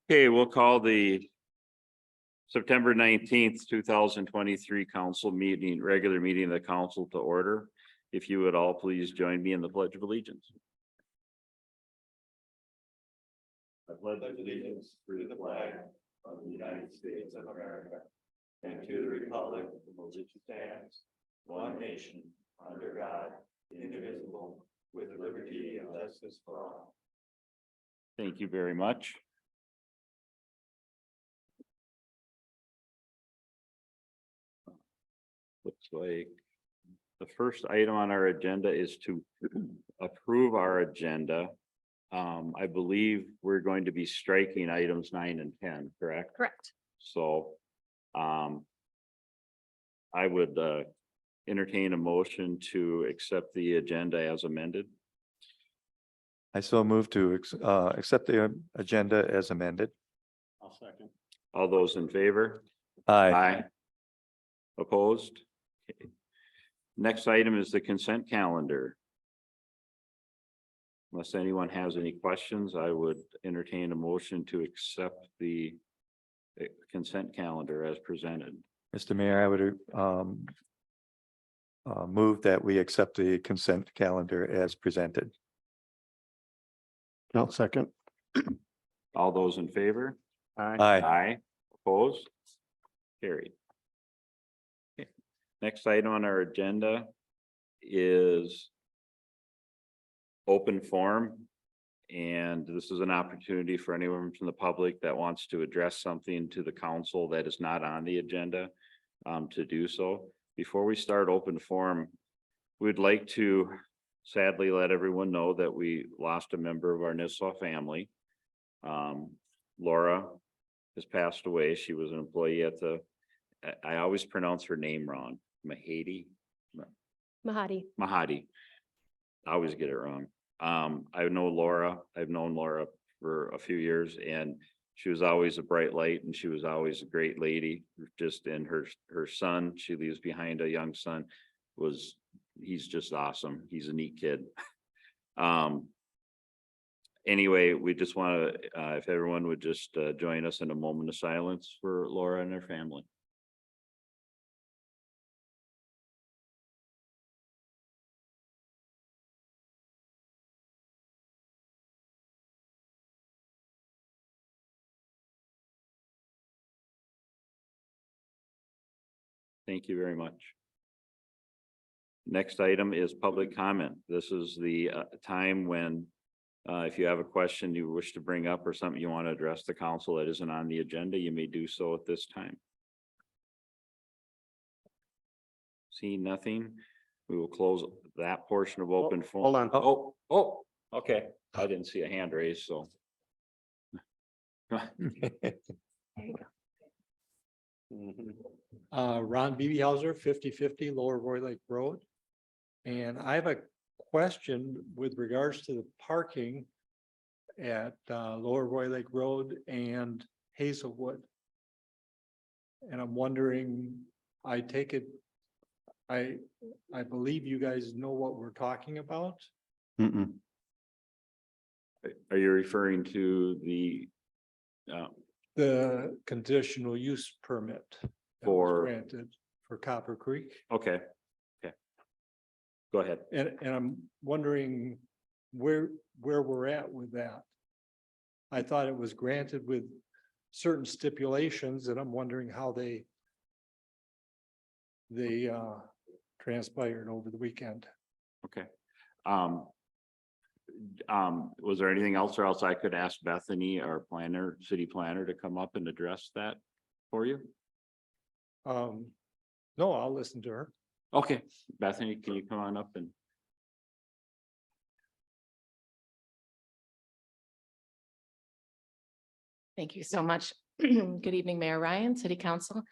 Okay, we'll call the September 19th, 2023 council meeting, regular meeting of the council to order. If you would all please join me in the Pledge of Allegiance. I pledge allegiance to the flag of the United States of America and to the republic for which it stands, one nation, under God, indivisible, with liberty and justice for all. Thank you very much. Looks like the first item on our agenda is to approve our agenda. I believe we're going to be striking items 9 and 10, correct? Correct. So, I would entertain a motion to accept the agenda as amended. I so move to accept the agenda as amended. I'll second. All those in favor? Aye. Opposed? Okay. Next item is the consent calendar. Unless anyone has any questions, I would entertain a motion to accept the consent calendar as presented. Mr. Mayor, I would move that we accept the consent calendar as presented. I'll second. All those in favor? Aye. Aye. Opposed? Carried. Okay. Next item on our agenda is open forum. And this is an opportunity for anyone from the public that wants to address something to the council that is not on the agenda to do so. Before we start open forum, we'd like to sadly let everyone know that we lost a member of our Nisswa family. Laura has passed away. She was an employee at I always pronounce her name wrong. Mahadi. I always get it wrong. I know Laura. I've known Laura for a few years, and she was always a bright light, and she was always a great lady. Just in her son, she leaves behind a young son. He's just awesome. He's a neat kid. Anyway, we just want to, if everyone would just join us in a moment of silence for Laura and her family. Thank you very much. Next item is public comment. This is the time when if you have a question you wish to bring up or something you want to address the council that isn't on the agenda, you may do so at this time. See nothing, we will close that portion of open forum. Hold on. Oh, okay. I didn't see a hand raised, so. Ron Beebehauser, 5050 Lower Roy Lake Road. And I have a question with regards to the parking at Lower Roy Lake Road and Hazelwood. And I'm wondering, I take it, I believe you guys know what we're talking about. Are you referring to The conditional use permit that was For- granted for Copper Creek. okay. Go ahead. And I'm wondering where we're at with that. I thought it was granted with certain stipulations, and I'm wondering how they transpired over the weekend. Okay. Was there anything else, or else I could ask Bethany, our planner, city planner, to come up and address that for you? No, I'll listen to her. Okay, Bethany, can you come on up and? Thank you so much. Good evening, Mayor Ryan, City Council.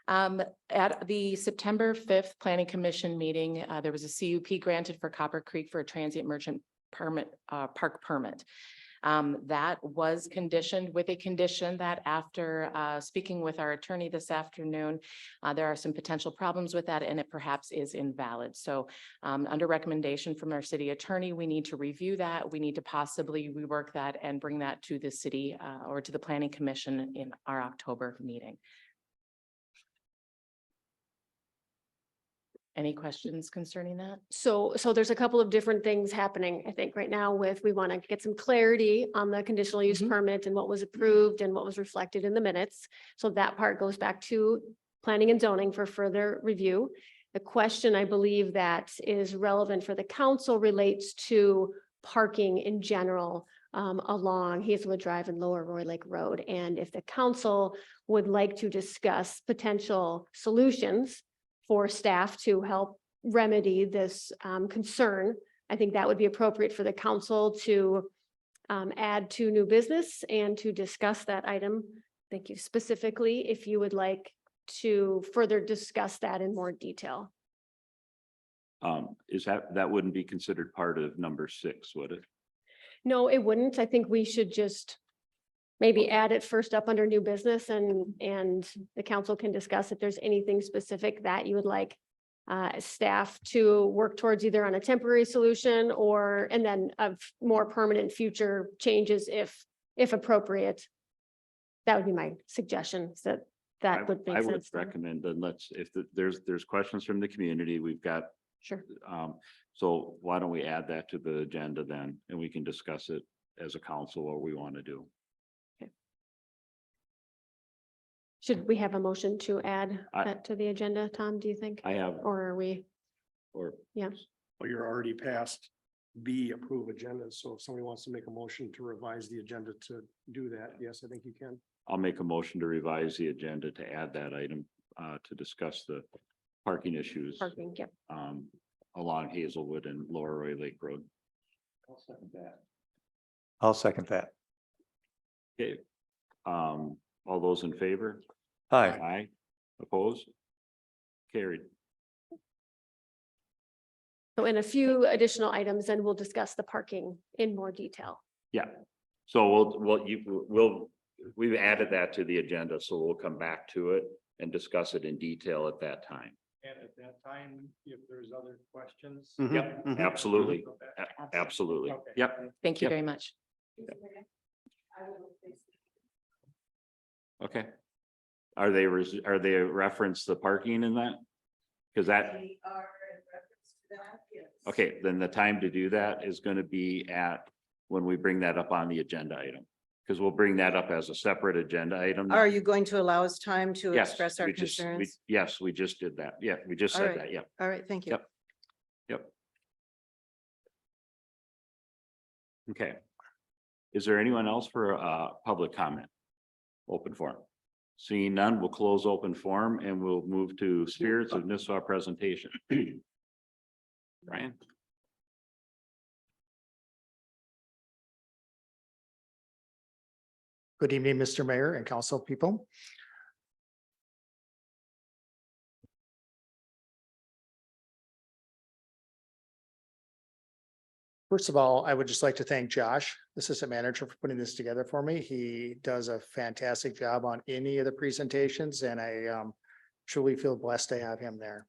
At the September 5th Planning Commission meeting, there was a CUP granted for Copper Creek for a transient merchant permit, park permit. That was conditioned with a condition that after speaking with our attorney this afternoon, there are some potential problems with that and it perhaps is invalid. So under recommendation from our city attorney, we need to review that. We need to possibly rework that and bring that to the city or to the planning commission in our October meeting. Any questions concerning that? So there's a couple of different things happening, I think, right now with, we want to get some clarity on the conditional use Mhm. permit and what was approved and what was reflected in the minutes. So that part goes back to planning and zoning for further review. The question I believe that is relevant for the council relates to parking in general along Hazelwood Drive and Lower Roy Lake Road. And if the council would like to discuss potential solutions for staff to help remedy this concern, I think that would be appropriate for the council to add to new business and to discuss that item. Thank you. Specifically, if you would like to further discuss that in more detail. Is that wouldn't be considered part of number 6, would it? No, it wouldn't. I think we should just maybe add it first up under new business and the council can discuss if there's anything specific that you would like staff to work towards either on a temporary solution or, and then of more permanent future changes if appropriate. That would be my suggestion, so that would make I would sense. then. recommend that there's questions from the community. We've got, Sure. so why don't we add that to the agenda then? And we can discuss it as a council, what we want to do. Should we have a motion to add I- that to the agenda, Tom, do you think? I have, Or are we, or yeah, Well, you're already past B, approve agenda. So if somebody wants to make a motion to revise the agenda to do that, yes, I think you can. I'll make a motion to revise the agenda to add that item to discuss the parking issues parking, yep. along Hazelwood and Lower Roy Lake Road. I'll second that. Okay. All those in favor? Hi, Aye. Opposed? Carried. So in a few additional items, then we'll discuss the parking in more detail. Yeah. So we've added that to the agenda, so we'll come back to it and discuss it in detail at that time. And at that time, if there's other questions. Yep, absolutely. Absolutely. Okay. Yep. Thank you Yep. very much. Okay. Are they reference the parking in that? Because that, okay, then the time to do that is going to be at when we bring that up on the agenda item. Because we'll bring that up as a separate agenda item. Are you going to allow us time to Yes, express our we just- concerns? Yes, we just did that. Yeah, we just All said right. that. Yep. All right, thank you. Yep. Yep. Okay. Is there anyone else for public comment? Open forum. Seeing none, we'll close open forum and we'll move to Spirits of Nisswa presentation. Brian? Good evening, Mr. Mayor and council people. First of all, I would just like to thank Josh, Assistant Manager, for putting this together for me. He does a fantastic job on any of the presentations and I truly feel blessed to have him there.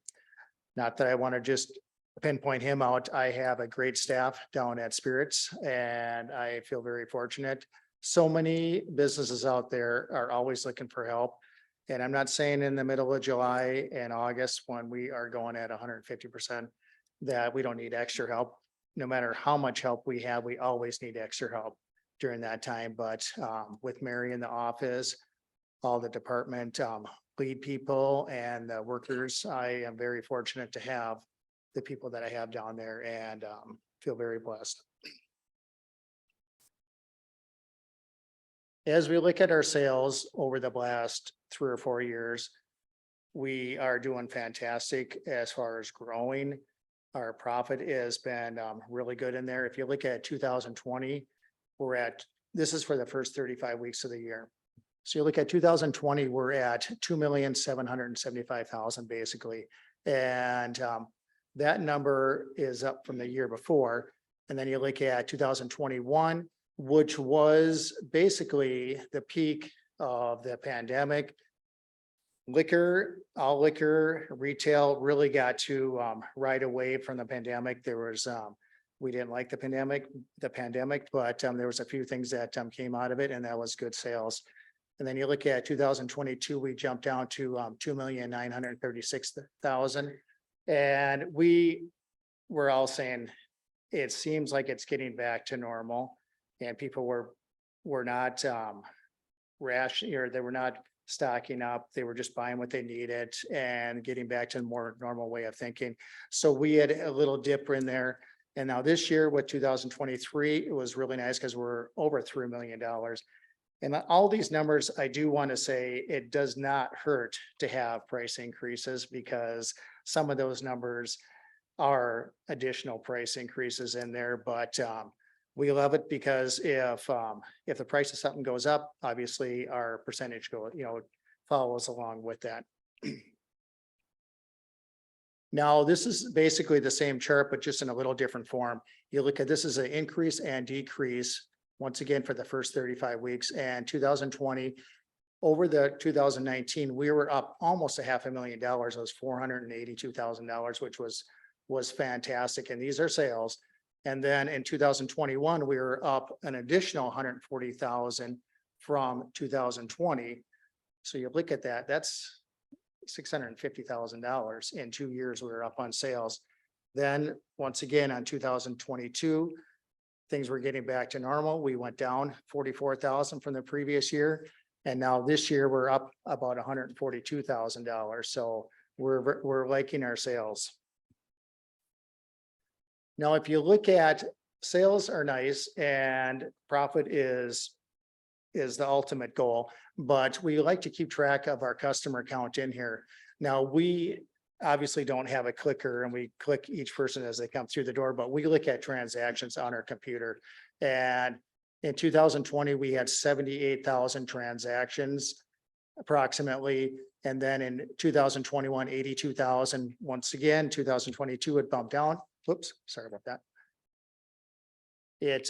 Not that I want to just pinpoint him out. I have a great staff down at Spirits and I feel very fortunate. So many businesses out there are always looking for help. And I'm not saying in the middle of July and August, when we are going at 150%, that we don't need extra help. No matter how much help we have, we always need extra help during that time. But with Mary in the office, all the department lead people and the workers, I am very fortunate to have the people that I have down there and feel very blessed. As we look at our sales over the last 3 or 4 years, we are doing fantastic as far as growing. Our profit has been really good in there. If you look at 2020, this is for the first 35 weeks of the year. So you look at 2020, we're at 2,775,000 basically. And that number is up from the year before. And then you look at 2021, which was basically the peak of the pandemic. Liquor, all liquor retail really got to right away from the pandemic. There was we didn't like the pandemic, but there was a few things that came out of it, and that was good sales. And then you look at 2022, we jumped down to 2,936,000. And we were all saying, it seems like it's getting back to normal. And people were not or they were not stocking up. They were just buying what they needed and getting back to a more normal way of thinking. So we had a little dip in there. And now this year with 2023, it was really nice because we're over $3 million. And all these numbers, I do want to say it does not hurt to have price increases, because some of those numbers are additional price increases in there. But we love it because if the price of something goes up, obviously our percentage follows along with that. Now, this is basically the same chart, but just in a little different form. You look at this as an increase and decrease, once again, for the first 35 weeks. And 2020, over the 2019, we were up almost $500,000. It was $482,000, which was fantastic. And these are sales. And then in 2021, we were up an additional 140,000 from 2020. So you look at that, that's $650,000 in 2 years. We were up on sales. Then once again, on 2022, things were getting back to normal. We went down 44,000 from the previous year. And now this year we're up about $142,000. So we're liking our sales. Now, if you look at sales are nice and profit is the ultimate goal, but we like to keep track of our customer count in here. Now, we obviously don't have a clicker and we click each person as they come through the door, but we look at transactions on our computer. And in 2020, we had 78,000 transactions approximately. And then in 2021, 82,000. Once again, 2022 it bumped down. Whoops, sorry about that. It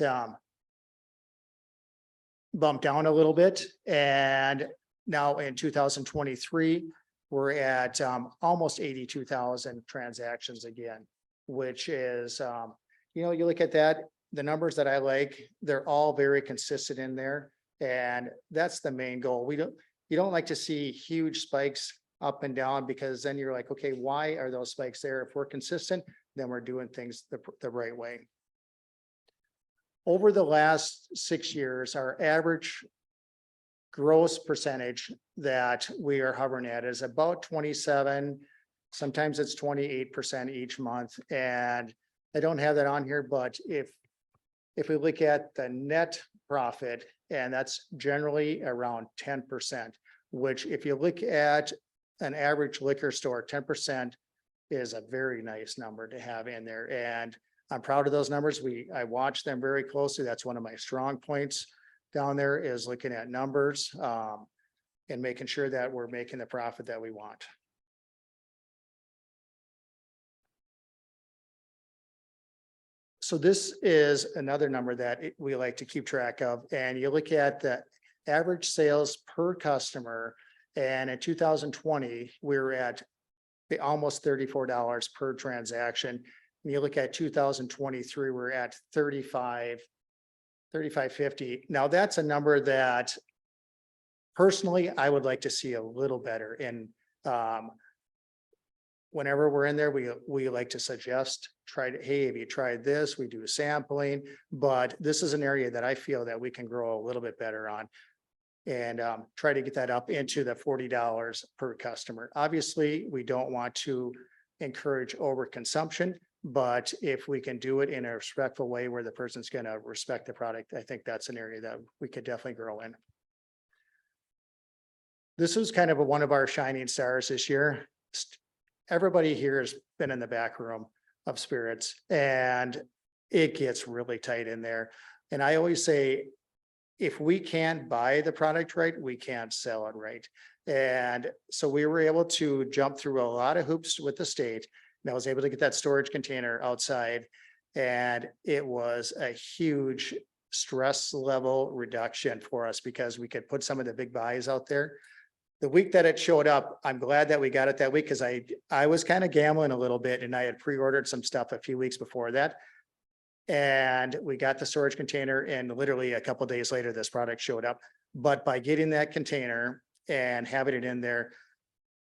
bumped down a little bit. And now in 2023, we're at almost 82,000 transactions again, which is, you look at that, the numbers that I like, they're all very consistent in there. And that's the main goal. You don't like to see huge spikes up and down, because then you're like, okay, why are those spikes there? If we're consistent, then we're doing things the right way. Over the last 6 years, our average gross percentage that we are hovering at is about 27. Sometimes it's 28% each month. And I don't have that on here, but if we look at the net profit, and that's generally around 10%, which if you look at an average liquor store, 10% is a very nice number to have in there. And I'm proud of those numbers. I watch them very closely. That's one of my strong points down there, is looking at numbers and making sure that we're making the profit that we want. So this is another number that we like to keep track of. And you look at the average sales per customer. And in 2020, we were at almost $34 per transaction. And you look at 2023, we're at $35.50. Now that's a number that personally, I would like to see a little better. And whenever we're in there, we like to suggest, hey, have you tried this? We do sampling, but this is an area that I feel that we can grow a little bit better on, and try to get that up into the $40 per customer. Obviously, we don't want to encourage overconsumption, but if we can do it in a respectful way where the person's going to respect the product, I think that's an area that we could definitely grow in. This was kind of one of our shining stars this year. Everybody here has been in the back room of spirits, and it gets really tight in there. And I always say, if we can't buy the product right, we can't sell it right. And so we were able to jump through a lot of hoops with the state. And I was able to get that storage container outside. And it was a huge stress level reduction for us because we could put some of the big buys out there. The week that it showed up, I'm glad that we got it that week because I was kind of gambling a little bit and I had pre-ordered some stuff a few weeks before that. And we got the storage container and literally a couple of days later, this product showed up. But by getting that container and having it in there,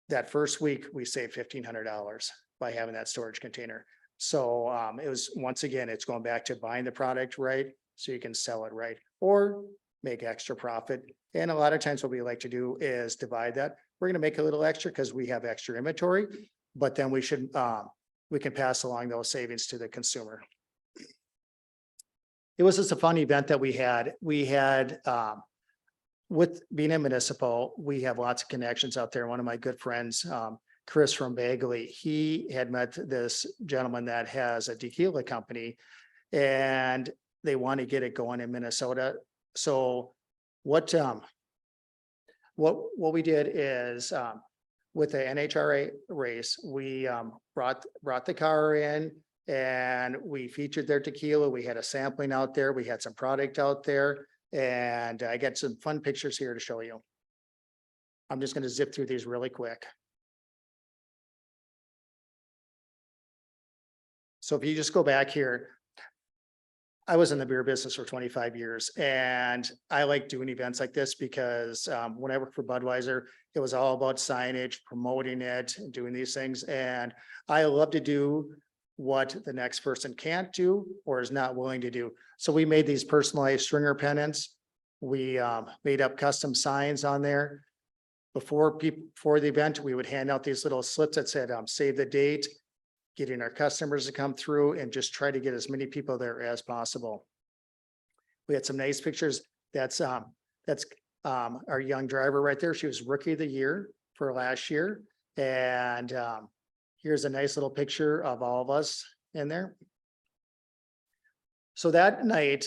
that first week, we saved $1,500 by having that storage container. So it was, once again, it's going back to buying the product right, so you can sell it right, or make extra profit. And a lot of times what we like to do is divide that. We're gonna make a little extra because we have extra inventory, but then we should, we can pass along those savings to the consumer. It was just a fun event that we had. With being a municipal, we have lots of connections out there. One of my good friends, Chris from Bagley, he had met this gentleman that has a tequila company and they want to get it going in Minnesota. So what we did is, with the NHRA race, we brought the car in and we featured their tequila. We had a sampling out there. We had some product out there. And I got some fun pictures here to show you. I'm just going to zip through these really quick. So if you just go back here, I was in the beer business for 25 years and I like doing events like this because when I worked for Budweiser, it was all about signage, promoting it, and doing these things. And I love to do what the next person can't do or is not willing to do. So we made these personalized stringer pennants. We made up custom signs on there. Before the event, we would hand out these little slips that said, save the date, getting our customers to come through and just try to get as many people there as possible. We had some nice pictures. That's our young driver right there. She was Rookie of the Year for last year. And here's a nice little picture of all of us in there. So that night,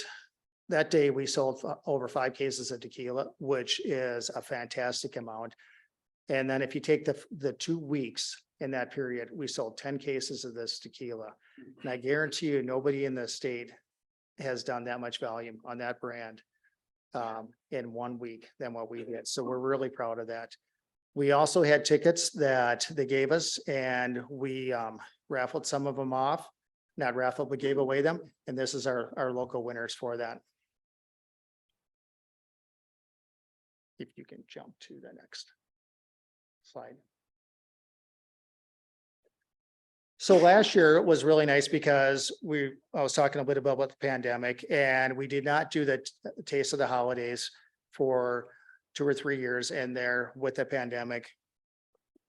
that day, we sold over 5 cases of tequila, which is a fantastic amount. And then if you take the 2 weeks in that period, we sold 10 cases of this tequila. And I guarantee you, nobody in the state has done that much volume on that brand in 1 week than what we did. So we're really proud of that. We also had tickets that they gave us and we raffled some of them off. Not raffled, but gave away them. And this is our local winners for that. If you can jump to the next slide. So last year was really nice because I was talking a bit about the pandemic and we did not do the Taste of the Holidays for 2 or 3 years in there with the pandemic.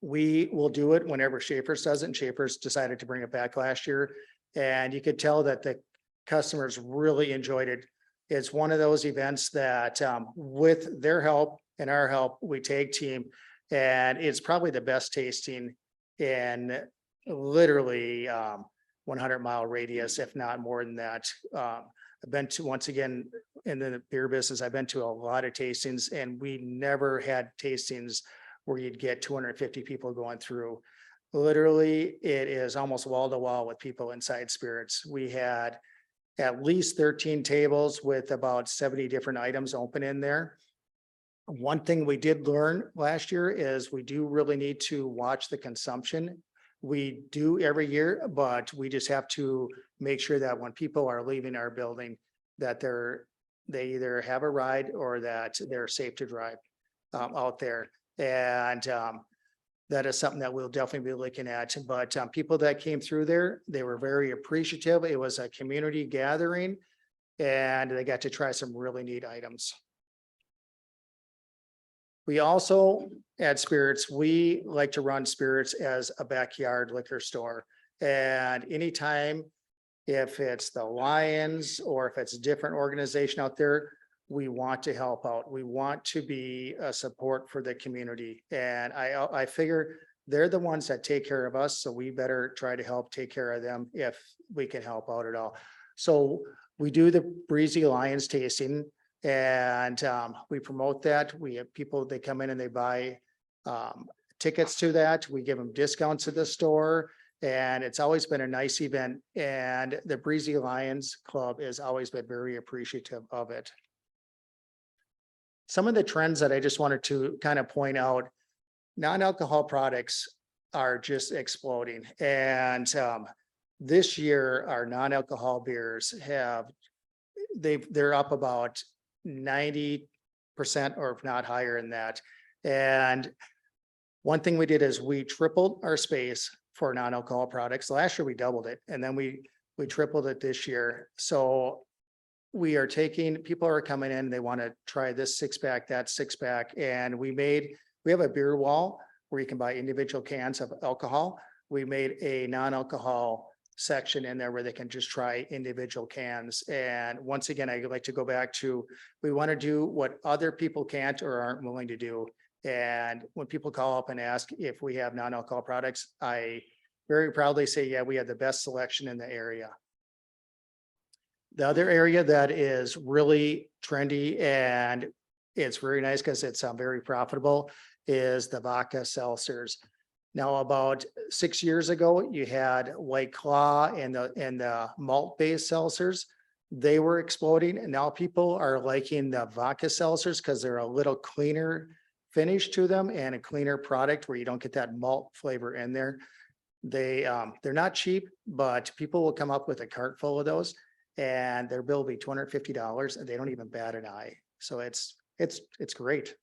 We will do it whenever Schaefer's does it, and Schaefer's decided to bring it back last year. And you could tell that the customers really enjoyed it. It's one of those events that with their help and our help, we tag team, and it's probably the best tasting in literally 100-mile radius, if not more than that. I've been to, once again, in the beer business, I've been to a lot of tastings and we never had tastings where you'd get 250 people going through. Literally, it is almost wall to wall with people inside Spirits. We had at least 13 tables with about 70 different items open in there. One thing we did learn last year is we do really need to watch the consumption. We do every year, but we just have to make sure that when people are leaving our building, that they either have a ride or that they're safe to drive out there. And that is something that we'll definitely be looking at. But people that came through there, they were very appreciative. It was a community gathering and they got to try some really neat items. We also, at Spirits, we like to run Spirits as a backyard liquor store. And anytime, if it's the Lions or if it's a different organization out there, we want to help out. We want to be a support for the community. And I figure they're the ones that take care of us. So we better try to help take care of them if we can help out at all. So we do the Breezy Lions tasting and we promote that. We have people, they come in and they buy tickets to that. We give them discounts at the store. And it's always been a nice event, and the Breezy Lions Club has always been very appreciative of it. Some of the trends that I just wanted to kind of point out, non-alcohol products are just exploding. And this year, our non-alcohol beers they're up about 90% or if not higher than that. And one thing we did is we tripled our space for non-alcohol products. Last year we doubled it, and then we tripled it this year. So we are people are coming in, they want to try this 6-pack, that 6-pack, and we have a beer wall where you can buy individual cans of alcohol. We made a non-alcohol section in there where they can just try individual cans. And once again, I'd like to go back to, we want to do what other people can't or aren't willing to do. And when people call up and ask if we have non-alcohol products, I very proudly say, yeah, we have the best selection in the area. The other area that is really trendy and it's very nice because it's very profitable is the vodka seltzers. Now, about 6 years ago, you had White Claw and the malt-based seltzers. They were exploding, and now people are liking the vodka seltzers because they're a little cleaner finish to them and a cleaner product where you don't get that malt flavor in there. They're not cheap, but people will come up with a cart full of those, and their bill will be $250, and they don't even bat an eye. So it's great.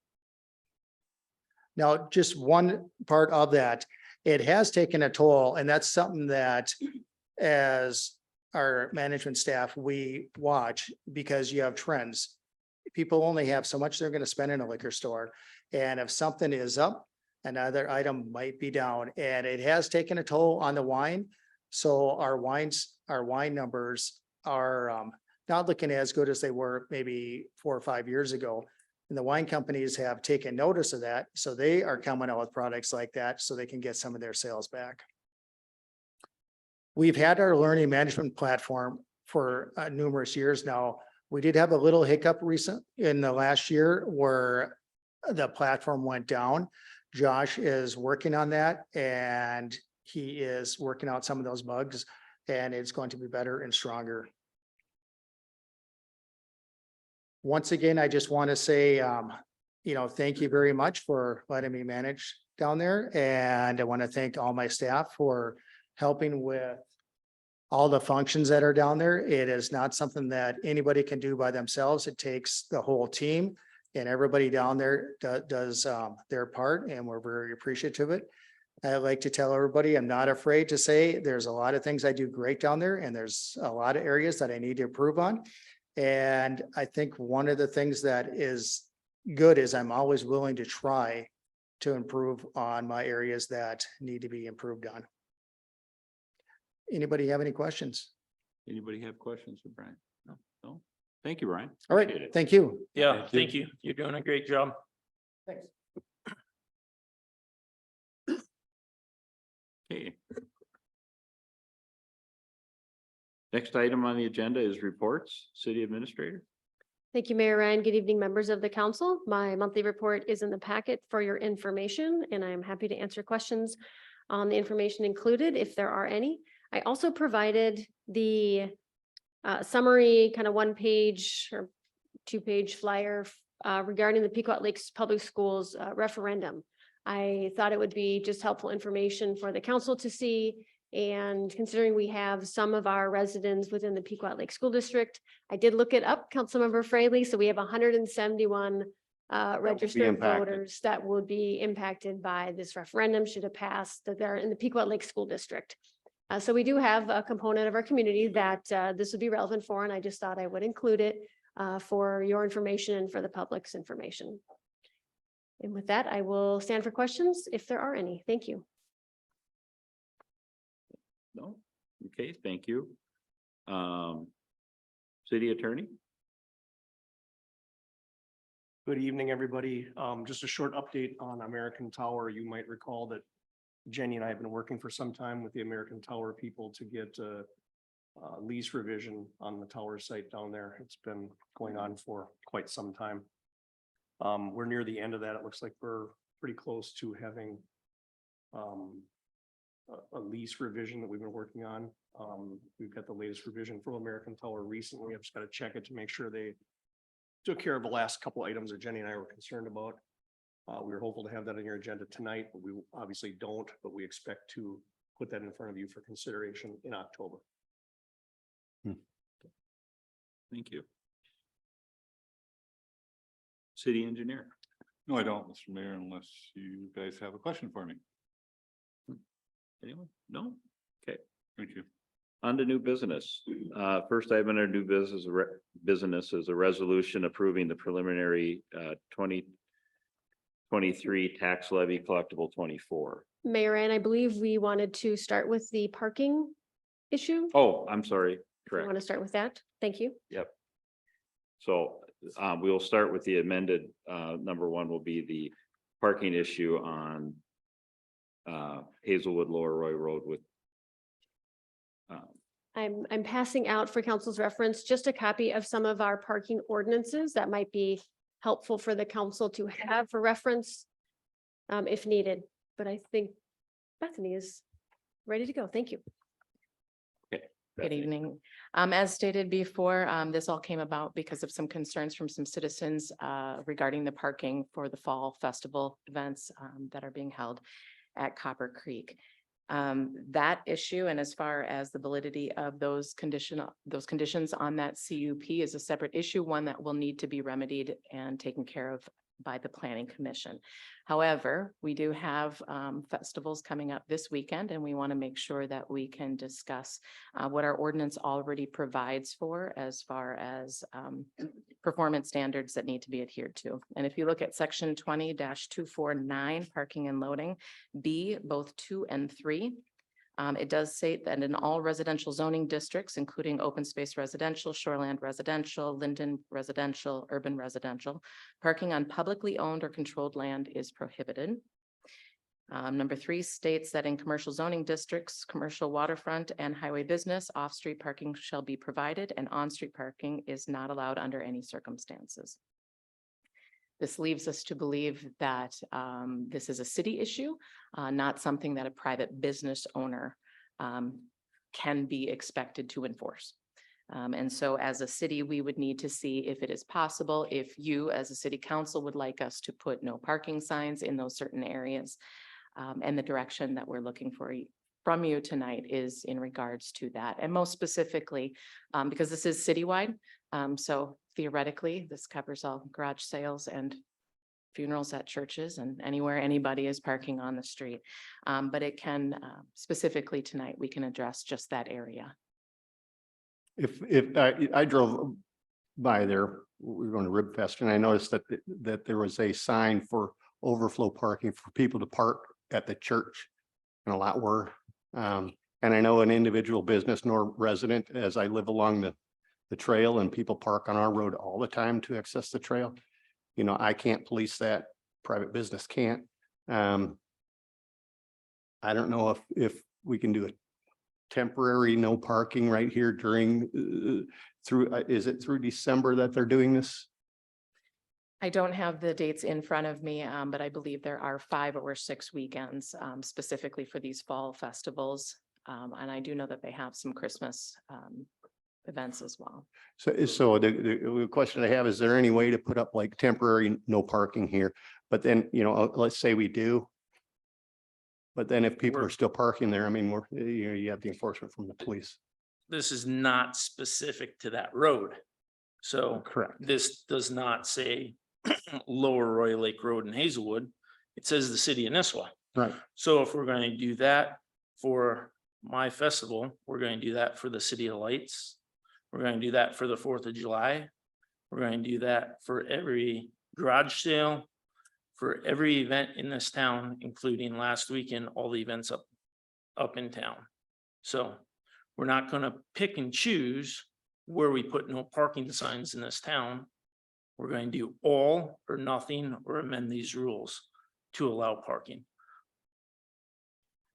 Now, just one part of that, it has taken a toll, and that's something that as our management staff, we watch because you have trends. People only have so much they're going to spend in a liquor store. And if something is up, another item might be down, and it has taken a toll on the wine. So our wine numbers are not looking as good as they were maybe 4 or 5 years ago. And the wine companies have taken notice of that. So they are coming out with products like that so they can get some of their sales back. We've had our learning management platform for numerous years now. We did have a little hiccup in the last year where the platform went down. Josh is working on that, and he is working out some of those bugs, and it's going to be better and stronger. Once again, I just want to say, thank you very much for letting me manage down there. And I want to thank all my staff for helping with all the functions that are down there. It is not something that anybody can do by themselves. It takes the whole team, and everybody down there does their part, and we're very appreciative of it. I like to tell everybody, I'm not afraid to say there's a lot of things I do great down there, and there's a lot of areas that I need to improve on. And I think one of the things that is good is I'm always willing to try to improve on my areas that need to be improved on. Anybody have any questions? Anybody have questions for Brian? No? Thank you, Brian. All Appreciate right, it. thank you. Yeah, thank you. You're doing a great job. Thanks. Okay. Next item on the agenda is reports, city administrator. Thank you, Mayor Ryan. Good evening, members of the council. My monthly report is in the packet for your information, and I am happy to answer questions on the information included if there are any. I also provided the summary kind of 1-page or 2-page flyer regarding the Pequot Lakes Public Schools referendum. I thought it would be just helpful information for the council to see. And considering we have some of our residents within the Pequot Lake School District, I did look it up, Councilmember Fraley. So we have 171 registered voters that would be impacted by this referendum should it pass, that they're in the Pequot Lake School District. So we do have a component of our community that this would be relevant for, and I just thought I would include it for your information and for the public's information. And with that, I will stand for questions if there are any. Thank you. No? Okay, thank you. City attorney? Good evening, everybody. Just a short update on American Tower. You might recall that Jenny and I have been working for some time with the American Tower people to get a lease revision on the tower site down there. It's been going on for quite some time. We're near the end of that. It looks like we're pretty close to having a lease revision that we've been working on. We've got the latest revision from American Tower recently. I've just got to check it to make sure they took care of the last couple items that Jenny and I were concerned about. We were hopeful to have that on your agenda tonight, but we obviously don't, but we expect to put that in front of you for consideration in October. Thank you. City engineer. No, I don't, Mr. Mayor, unless you guys have a question for me. Anyone? No? Okay. Thank you. On to new business. First item under new business is a resolution approving the preliminary 2023 tax levy collectible 24. Mayor, and I believe we wanted to start with the parking issue. Oh, I'm sorry. You Correct. want to start with that? Thank you. Yep. So we'll start with the amended, number one will be the parking issue on Hazelwood Lower Roy Road with I'm passing out for council's reference, just a copy of some of our parking ordinances that might be helpful for the council to have for reference if needed, but I think Bethany is ready to go. Thank you. Good Bethany. evening. As stated before, this all came about because of some concerns from some citizens regarding the parking for the fall festival events that are being held at Copper Creek. That issue, and as far as the validity of those conditions on that CUP is a separate issue, one that will need to be remedied and taken care of by the Planning Commission. However, we do have festivals coming up this weekend, and we want to make sure that we can discuss what our ordinance already provides for as far as performance standards that need to be adhered to. And if you look at section 20-249, parking and loading, B, both 2 and 3, it does state that in all residential zoning districts, including open space residential, shoreland residential, Linden residential, urban residential, parking on publicly owned or controlled land is prohibited. Number 3 states that in commercial zoning districts, commercial waterfront and highway business, off-street parking shall be provided and on-street parking is not allowed under any circumstances. This leaves us to believe that this is a city issue, not something that a private business owner can be expected to enforce. And so as a city, we would need to see if it is possible, if you as a city council would like us to put no parking signs in those certain areas. And the direction that we're looking for from you tonight is in regards to that. And most specifically, because this is citywide, so theoretically, this covers all garage sales and funerals at churches and anywhere anybody is parking on the street. But it can, specifically tonight, we can address just that area. If I drove by there, we were going to Rib Fest, and I noticed that there was a sign for overflow parking for people to park at the church, and a lot were. And I know an individual business nor resident, as I live along the trail, and people park on our road all the time to access the trail. You know, I can't police that. Private business can't. I don't know if we can do a temporary no parking right here during is it through December that they're doing this? I don't have the dates in front of me, but I believe there are 5 or 6 weekends specifically for these fall festivals. And I do know that they have some Christmas events as well. So the question I have, is there any way to put up like temporary no parking here? But then, you know, let's say we do. But then if people are still parking there, I mean, you have the enforcement from the police. This is not specific to that road. So Correct. this does not say Lower Roy Lake Road in Hazelwood. It says the city of Nisswa. Right. So if we're going to do that for my festival, we're going to do that for the City of Lights. We're going to do that for the 4th of July. We're going to do that for every garage sale, for every event in this town, including last weekend, all the events up in town. So we're not going to pick and choose where we put no parking signs in this town. We're going to do all or nothing or amend these rules to allow parking.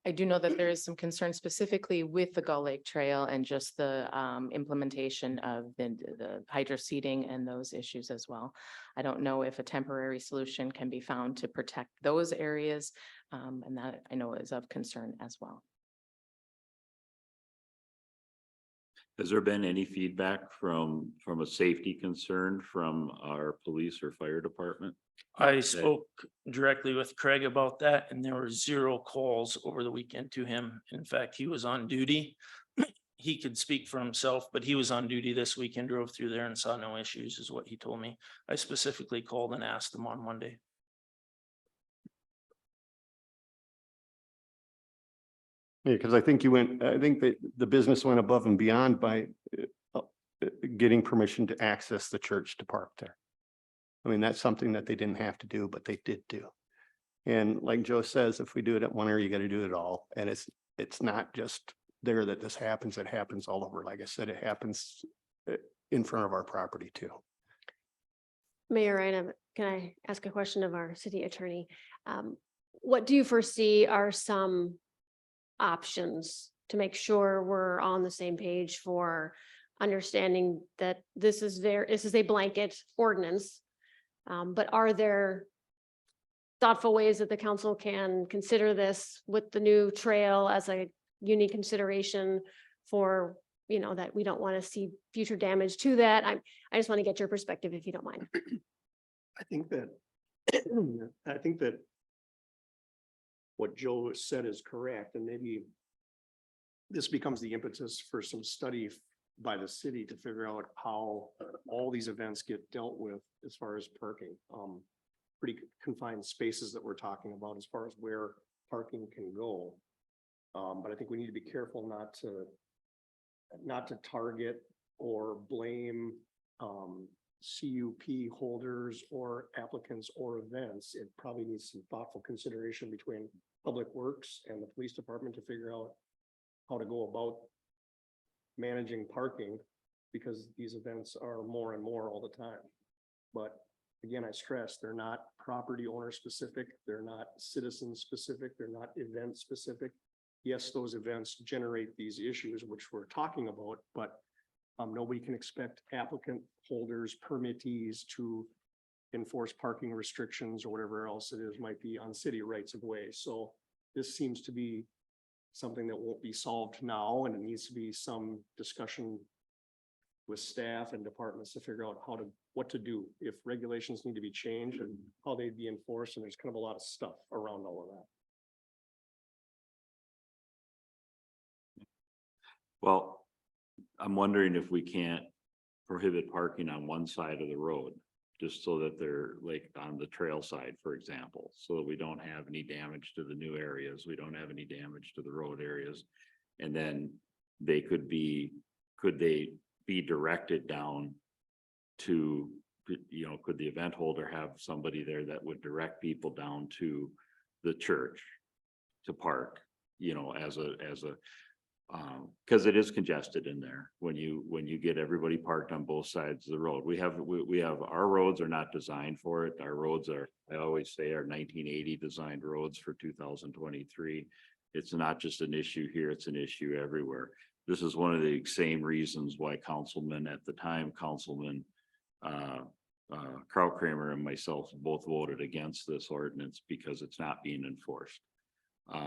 I do know that there is some concern specifically with the Gull Lake Trail and just the implementation of the hydro seeding and those issues as well. I don't know if a temporary solution can be found to protect those areas, and that I know is of concern as well. Has there been any feedback from a safety concern from our police or fire department? I spoke directly with Craig about that and there were 0 calls over the weekend to him. In fact, he was on duty. He could speak for himself, but he was on duty this weekend, drove through there and saw no issues is what he told me. I specifically called and asked him on Monday. Yeah, because I think I think that the business went above and beyond by getting permission to access the church to park there. I mean, that's something that they didn't have to do, but they did do. And like Joe says, if we do it at one area, you got to do it all. And it's not just there that this happens, it happens all over. Like I said, it happens in front of our property too. Mayor Ryan, can I ask a question of our city attorney? What do you foresee are some options to make sure we're on the same page for understanding that this is a blanket ordinance? But are there thoughtful ways that the council can consider this with the new trail as a unique consideration for, that we don't want to see future damage to that? I just want to get your perspective if you don't mind. I think that, what Joe said is correct, and maybe this becomes the impetus for some study by the city to figure out how all these events get dealt with as far as parking. Pretty confined spaces that we're talking about as far as where parking can go. But I think we need to be careful not to target or blame CUP holders or applicants or events. It probably needs some thoughtful consideration between Public Works and the police department to figure out how to go about managing parking, because these events are more and more all the time. But again, I stress, they're not property owner specific, they're not citizen specific, they're not event specific. Yes, those events generate these issues which we're talking about, but nobody can expect applicant holders, permittees to enforce parking restrictions or whatever else it is might be on city rights of way. So this seems to be something that won't be solved now, and it needs to be some discussion with staff and departments to figure out what to do if regulations need to be changed and how they'd be enforced. And there's kind of a lot of stuff around all of that. Well, I'm wondering if we can't prohibit parking on one side of the road, just so that they're like on the trail side, for example, so that we don't have any damage to the new areas. We don't have any damage to the road areas. And then could they be directed down to, could the event holder have somebody there that would direct people down to the church to park, because it is congested in there when you get everybody parked on both sides of the road. We have our roads are not designed for it. Our roads are, I always say, are 1980 designed roads for 2023. It's not just an issue here, it's an issue everywhere. This is one of the same reasons why Councilman Krautkramer and myself both voted against this ordinance, because it's not being enforced.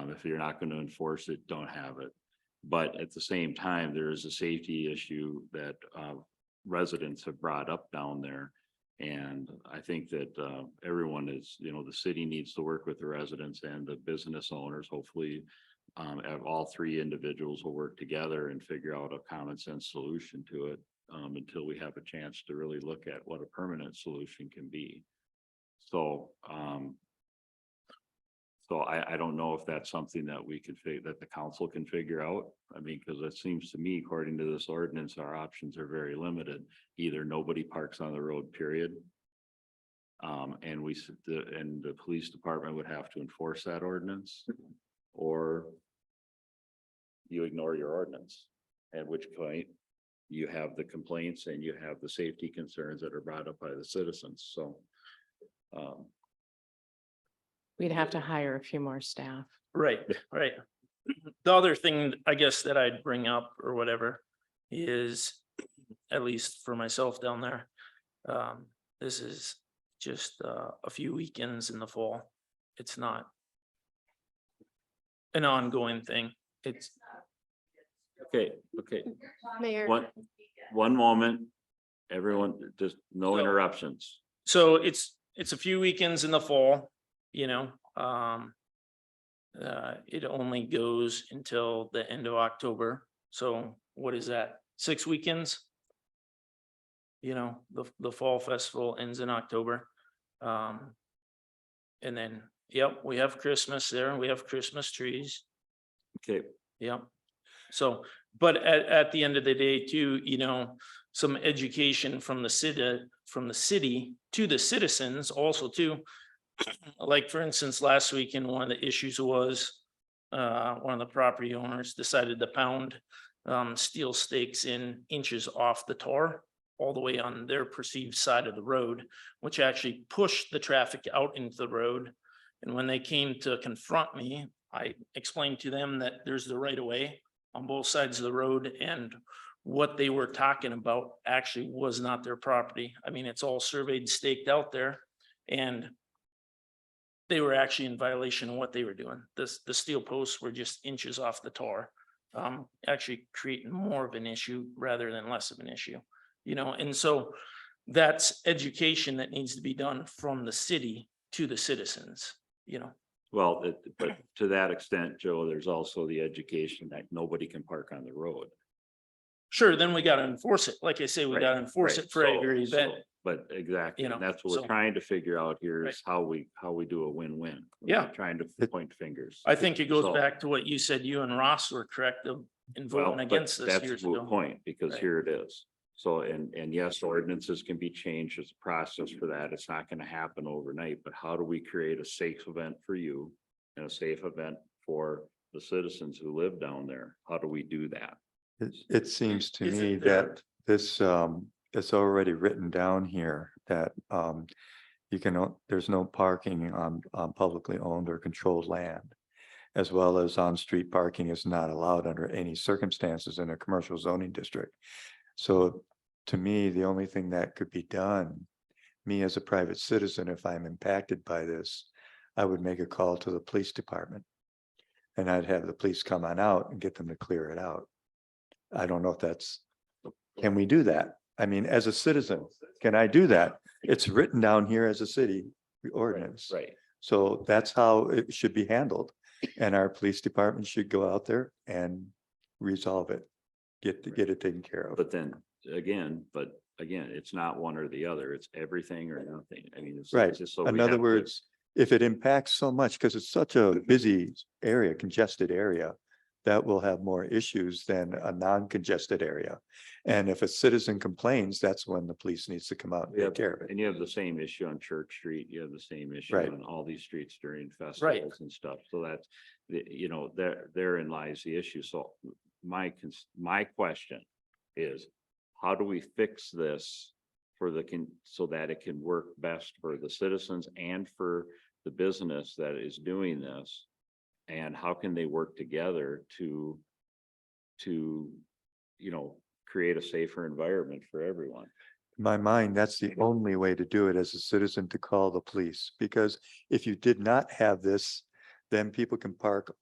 If you're not going to enforce it, don't have it. But at the same time, there is a safety issue that residents have brought up down there. And I think that everyone is, the city needs to work with the residents and the business owners. Hopefully, all three individuals will work together and figure out a common sense solution to it until we have a chance to really look at what a permanent solution can be. So, I don't know if that's something that that the council can figure out. I mean, because it seems to me, according to this ordinance, our options are very limited. Either nobody parks on the road, period. And the police department would have to enforce that ordinance, or you ignore your ordinance, at which point you have the complaints and you have the safety concerns that are brought up by the citizens. So, We'd have to hire a few more staff. Right. The other thing, I guess, that I'd bring up or whatever is, at least for myself down there, this is just a few weekends in the fall. It's not an ongoing thing. Okay, Mayor. one moment. Everyone, just no So- interruptions. So it's a few weekends in the fall, it only goes until the end of October. So what is that? 6 weekends? The fall festival ends in October. And then, yep, we have Christmas there. We have Christmas trees. Okay, Yep. So, but at the end of the day too, some education from the city to the citizens also too. Like for instance, last weekend, one of the issues was one of the property owners decided to pound steel stakes in inches off the tar all the way on their perceived side of the road, which actually pushed the traffic out into the road. And when they came to confront me, I explained to them that there's the right of way on both sides of the road, and what they were talking about actually was not their property. I mean, it's all surveyed, staked out there, and they were actually in violation of what they were doing. The steel posts were just inches off the tar, actually creating more of an issue rather than less of an issue, and so that's education that needs to be done from the city to the citizens, well, but to that extent, Joe, there's also the education that nobody can park on the road. Sure, then we gotta enforce it. Like I say, we Right, gotta enforce right. it for every So- event. But exactly, You know, and that's what so- we're trying to figure out here Right. is how we do a win-win. We're Yeah. not trying to It- point fingers. I think it goes So- back to what you said, you and Ross were correct in Well, voting but against this that's years the ago. point, because Right. here it is. So, and yes, ordinances can be changed as a process for that. It's not gonna happen overnight, but how do we create a safe event for you? And a safe event for the citizens who live down there? How do we do that? It seems to Is it me there? that this, it's already written down here that, there's no parking on publicly owned or controlled land. As well as on-street parking is not allowed under any circumstances in a commercial zoning district. So to me, the only thing that could be done, me as a private citizen, if I'm impacted by this, I would make a call to the police department. And I'd have the police come on out and get them to clear it out. I don't know if can we do that? I mean, as a citizen, can I do that? It's written down here as a city ordinance. Right. So that's how it should be handled. And our police department should go out there and resolve it. Get it taken care of. But then again, it's not one or the other. It's everything or nothing. I mean, it's Right. just so we In have other to- words, if it impacts so much, because it's such a busy area, congested area, that will have more issues than a non-congested area. And if a citizen complains, that's when the police needs to come out and Yeah, take care of it. And you have the same issue on Church Street. You have the same issue Right. on all these streets during festivals and stuff. So that's, therein lies the issue. So my question is, how do we fix this so that it can work best for the citizens and for the business that is doing this? And how can they work together to create a safer environment for everyone? In my mind, that's the only way to do it as a citizen, to call the police, because if you did not have this, then people can park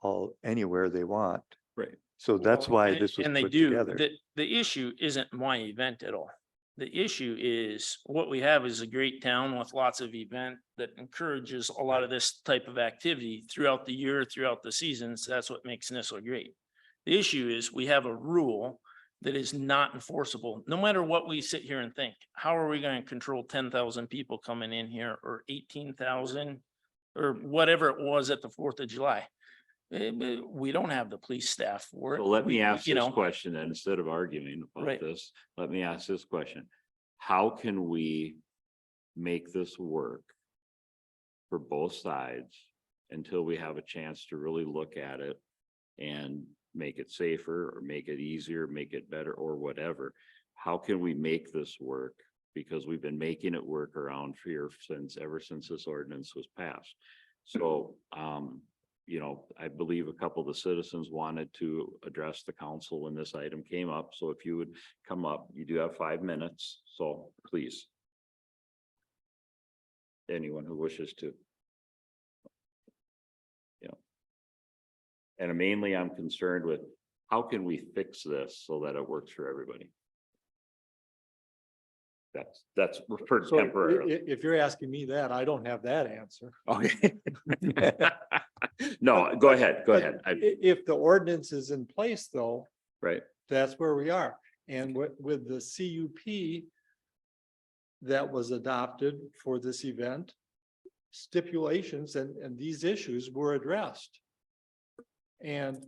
anywhere they want. Right. So that's Well, why and- this was and they put do. together. The issue isn't my event at all. The issue is what we have is a great town with lots of event that encourages a lot of this type of activity throughout the year, throughout the seasons. That's what makes Nisswa great. The issue is we have a rule that is not enforceable, no matter what we sit here and think. How are we going to control 10,000 people coming in here, or 18,000 or whatever it was at the 4th of July? We don't have the police staff for it. So let me ask you this know, question then, instead of arguing about Right. this, let me ask this question. How can we make this work for both sides until we have a chance to really look at it and make it safer or make it easier, make it better or whatever? How can we make this work? Because we've been making it work around here ever since this ordinance was passed. So, I believe a couple of the citizens wanted to address the council when this item came up. So if you would come up, you do have 5 minutes, so please. Anyone who wishes to. And mainly I'm concerned with how can we fix this so that it works for everybody? That's for So temporary. if you're asking me that, I don't have that answer. Okay. No, go ahead, go ahead. If the ordinance is in place though, Right, that's where we are. And with the CUP that was adopted for this event, stipulations and these issues were addressed. And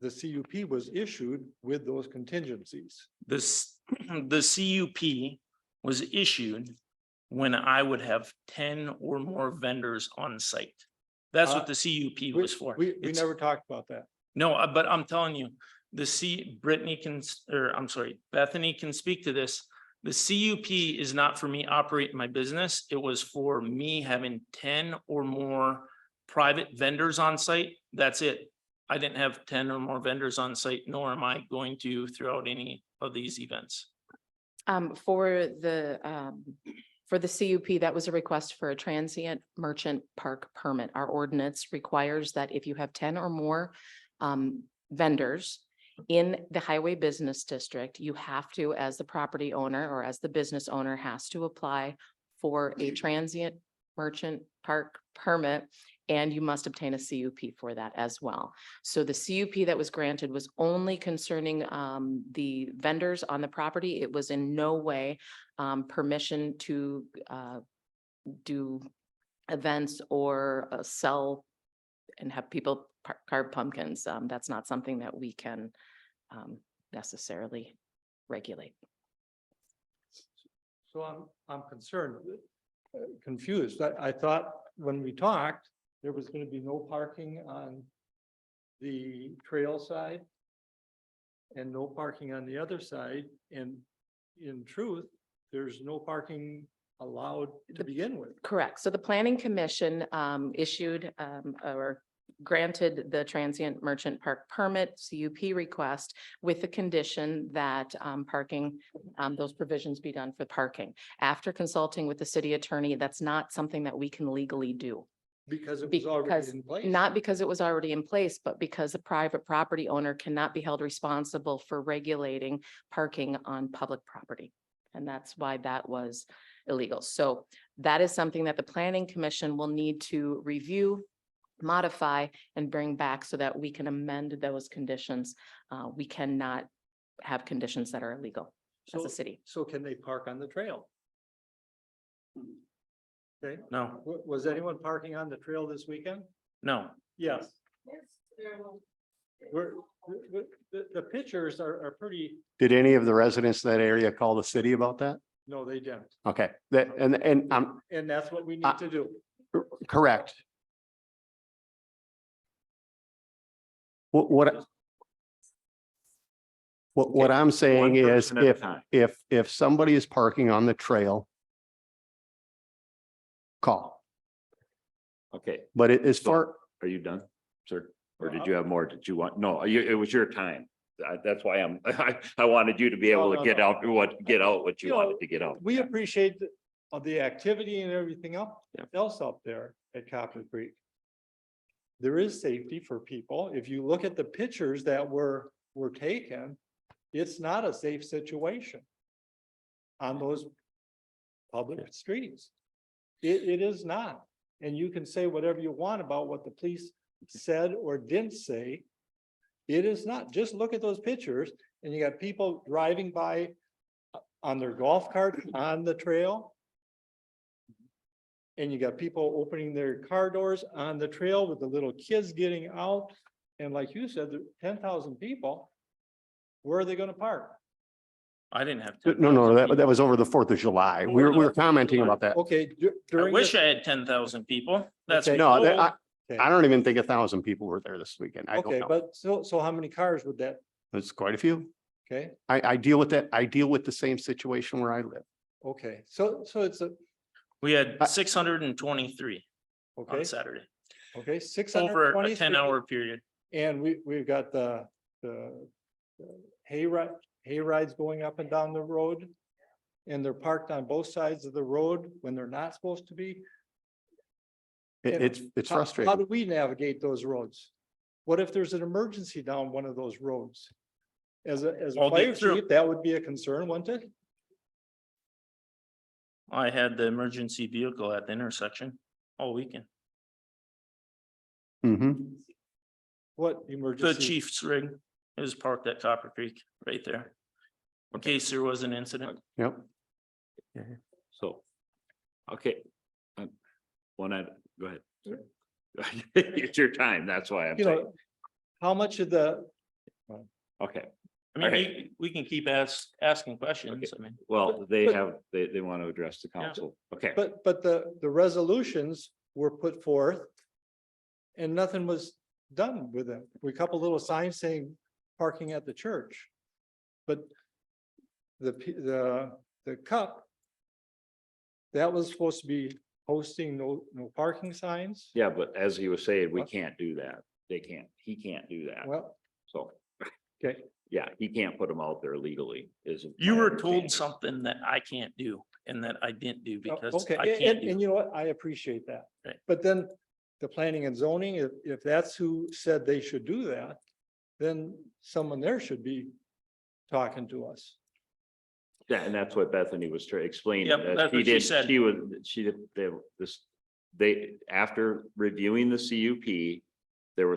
the CUP was issued with those contingencies. This, the CUP was issued when I would have 10 or more vendors on site. That's what the CUP was for. We It's- never talked about that. No, but I'm telling you, Brittany can, or I'm sorry, Bethany can speak to this. The CUP is not for me operating my business. It was for me having 10 or more private vendors on site. That's it. I didn't have 10 or more vendors on site, nor am I going to throughout any of these events. For the CUP, that was a request for a transient merchant park permit. Our ordinance requires that if you have 10 or more vendors in the highway business district, you have to, as the property owner or as the business owner, has to apply for a transient merchant park permit, and you must obtain a CUP for that as well. So the CUP that was granted was only concerning the vendors on the property. It was in no way permission to do events or sell and have people carve pumpkins. That's not something that we can necessarily regulate. So I'm concerned, confused. I thought when we talked, there was gonna be no parking on the trail side and no parking on the other side. And in truth, there's no parking allowed to begin with. Correct. So the planning commission issued or granted the transient merchant park permit CUP request with the condition that parking, those provisions be done for parking. After consulting with the city attorney, that's not something that we can legally do. Because it was already Because, in place. not because it was already in place, but because a private property owner cannot be held responsible for regulating parking on public property. And that's why that was illegal. So that is something that the planning commission will need to review, modify, and bring back so that we can amend those conditions. We cannot have conditions that are illegal as a city. So can they park on the trail? Okay, No, was anyone parking on the trail this weekend? no. Yes. The pictures are pretty, Did any of the residents of that area call the city about that? no, they didn't. Okay, that, and I'm And that's what we need to do. correct. What I'm saying One is person at a time. if somebody is parking on the trail, call, Okay, but it is far, are you done, sir? Or did you have more? Did you want? No, it was your time. That's why I wanted you to be able No, to no, get no. out what you You know, wanted to get out. We appreciate the activity and everything Yeah. else up there at Copper Creek. There is safety for people. If you look at the pictures that were taken, it's not a safe situation on those public streets. It is not. And you can say whatever you want about what the police said or didn't say. It is not. Just look at those pictures and you got people driving by on their golf cart on the trail. And you got people opening their car doors on the trail with the little kids getting out. And like you said, 10,000 people. Where are they gonna park? I didn't have. no, 10,000 that was over the 4th of July. We were commenting about that. Okay. I During wish the- I had 10,000 people. That's. Okay. No, cool. I don't even think 1,000 people were there this weekend. I don't Okay, know. but so how many cars would that, It's quite a few. okay, I deal with that. I deal with the same situation where I live. okay, so it's a, We had 623 okay, on Saturday, okay, 620. over a 10-hour period. And we've got the hay rides going up and down the road. And they're parked on both sides of the road when they're not supposed to be. It's How frustrating. do we navigate those roads? what if there's an emergency down one of those roads? As a I'll fire get through. chief, that would be a concern, wouldn't it? I had the emergency vehicle at the intersection all weekend. Mhm. What The emergency? chief's rig is parked at Copper Creek right there. In case there was an incident. Yep. So, okay. Go ahead. It's your time, that's why I'm You saying, know, how much of the, okay, I mean, we can keep asking questions. I mean, well, they want to address the council, okay. but the resolutions were put forth and nothing was done with them. We couple little signs saying parking at the church. But the cup, that was supposed to be posting no parking signs. Yeah, but as he was saying, we can't do that. They can't, he can't do that. Well, So, okay, yeah, he can't put them out there legally is. you my were understanding. told something that I can't do and that I didn't do because okay, I can't and do. you know what? I appreciate that. Right. But then the planning and zoning, if that's who said they should do that, then someone there should be talking to us. Yeah, and that's what Bethany was trying to explain. Yep, that's what she said. They, after reviewing the CUP, there were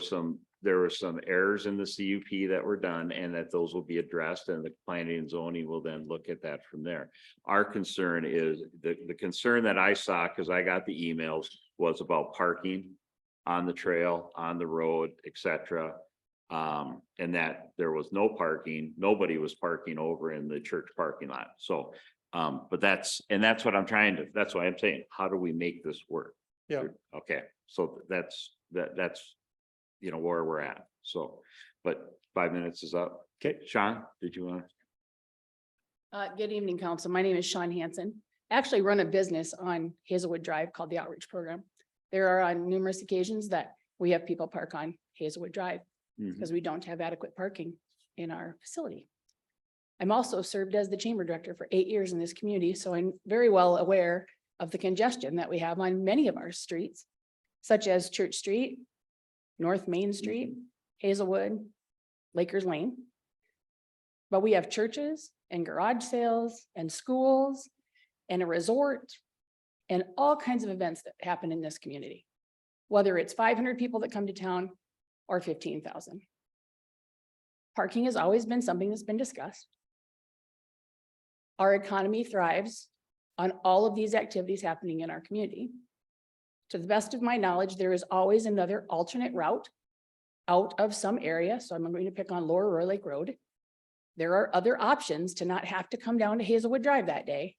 some errors in the CUP that were done and that those will be addressed and the planning and zoning will then look at that from there. Our concern is, the concern that I saw, because I got the emails, was about parking on the trail, on the road, etc. And that there was no parking, nobody was parking over in the church parking lot. So, but that's what I'm that's why I'm saying, how do we make this work? Yeah. Okay, so that's where we're at. So, but 5 minutes is up. Okay, Sean, did you want? Good evening, council. My name is Sean Hansen. I actually run a business on Hazelwood Drive called the Outreach Program. There are on numerous occasions that we have people park on Hazelwood Drive because we don't have adequate parking in our facility. I'm also served as the chamber director for 8 years in this community, so I'm very well aware of the congestion that we have on many of our streets, such as Church Street, North Main Street, Hazelwood, Lakers Lane. But we have churches and garage sales and schools and a resort and all kinds of events that happen in this community, whether it's 500 people that come to town or 15,000. Parking has always been something that's been discussed. Our economy thrives on all of these activities happening in our community. To the best of my knowledge, there is always another alternate route out of some area. So I'm going to pick on Lower Roy Lake Road. There are other options to not have to come down to Hazelwood Drive that day.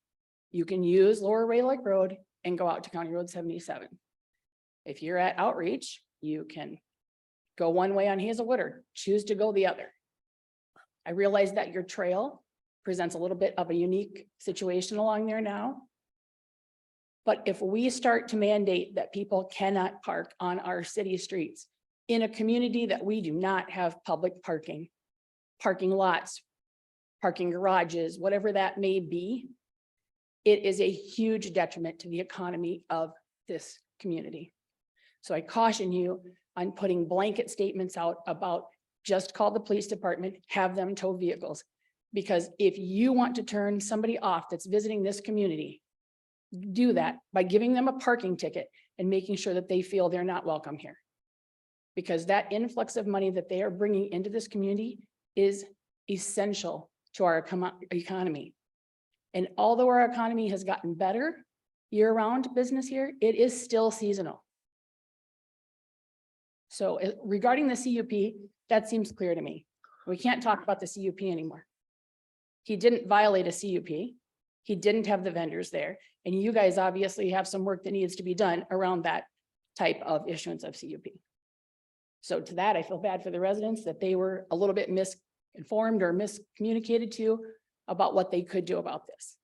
You can use Lower Roy Lake Road and go out to County Road 77. If you're at Outreach, you can go one way on Hazelwood or choose to go the other. I realize that your trail presents a little bit of a unique situation along there now. But if we start to mandate that people cannot park on our city streets in a community that we do not have public parking lots, parking garages, whatever that may be, it is a huge detriment to the economy of this community. So I caution you on putting blanket statements out about just call the police department, have them tow vehicles. Because if you want to turn somebody off that's visiting this community, do that by giving them a parking ticket and making sure that they feel they're not welcome here. Because that influx of money that they are bringing into this community is essential to our economy. And although our economy has gotten better year-round business here, it is still seasonal. So regarding the CUP, that seems clear to me. We can't talk about the CUP anymore. He didn't violate a CUP. He didn't have the vendors there. And you guys obviously have some work that needs to be done around that type of issuance of CUP. So to that, I feel bad for the residents that they were a little bit misinformed or miscommunicated to about what they could do about this.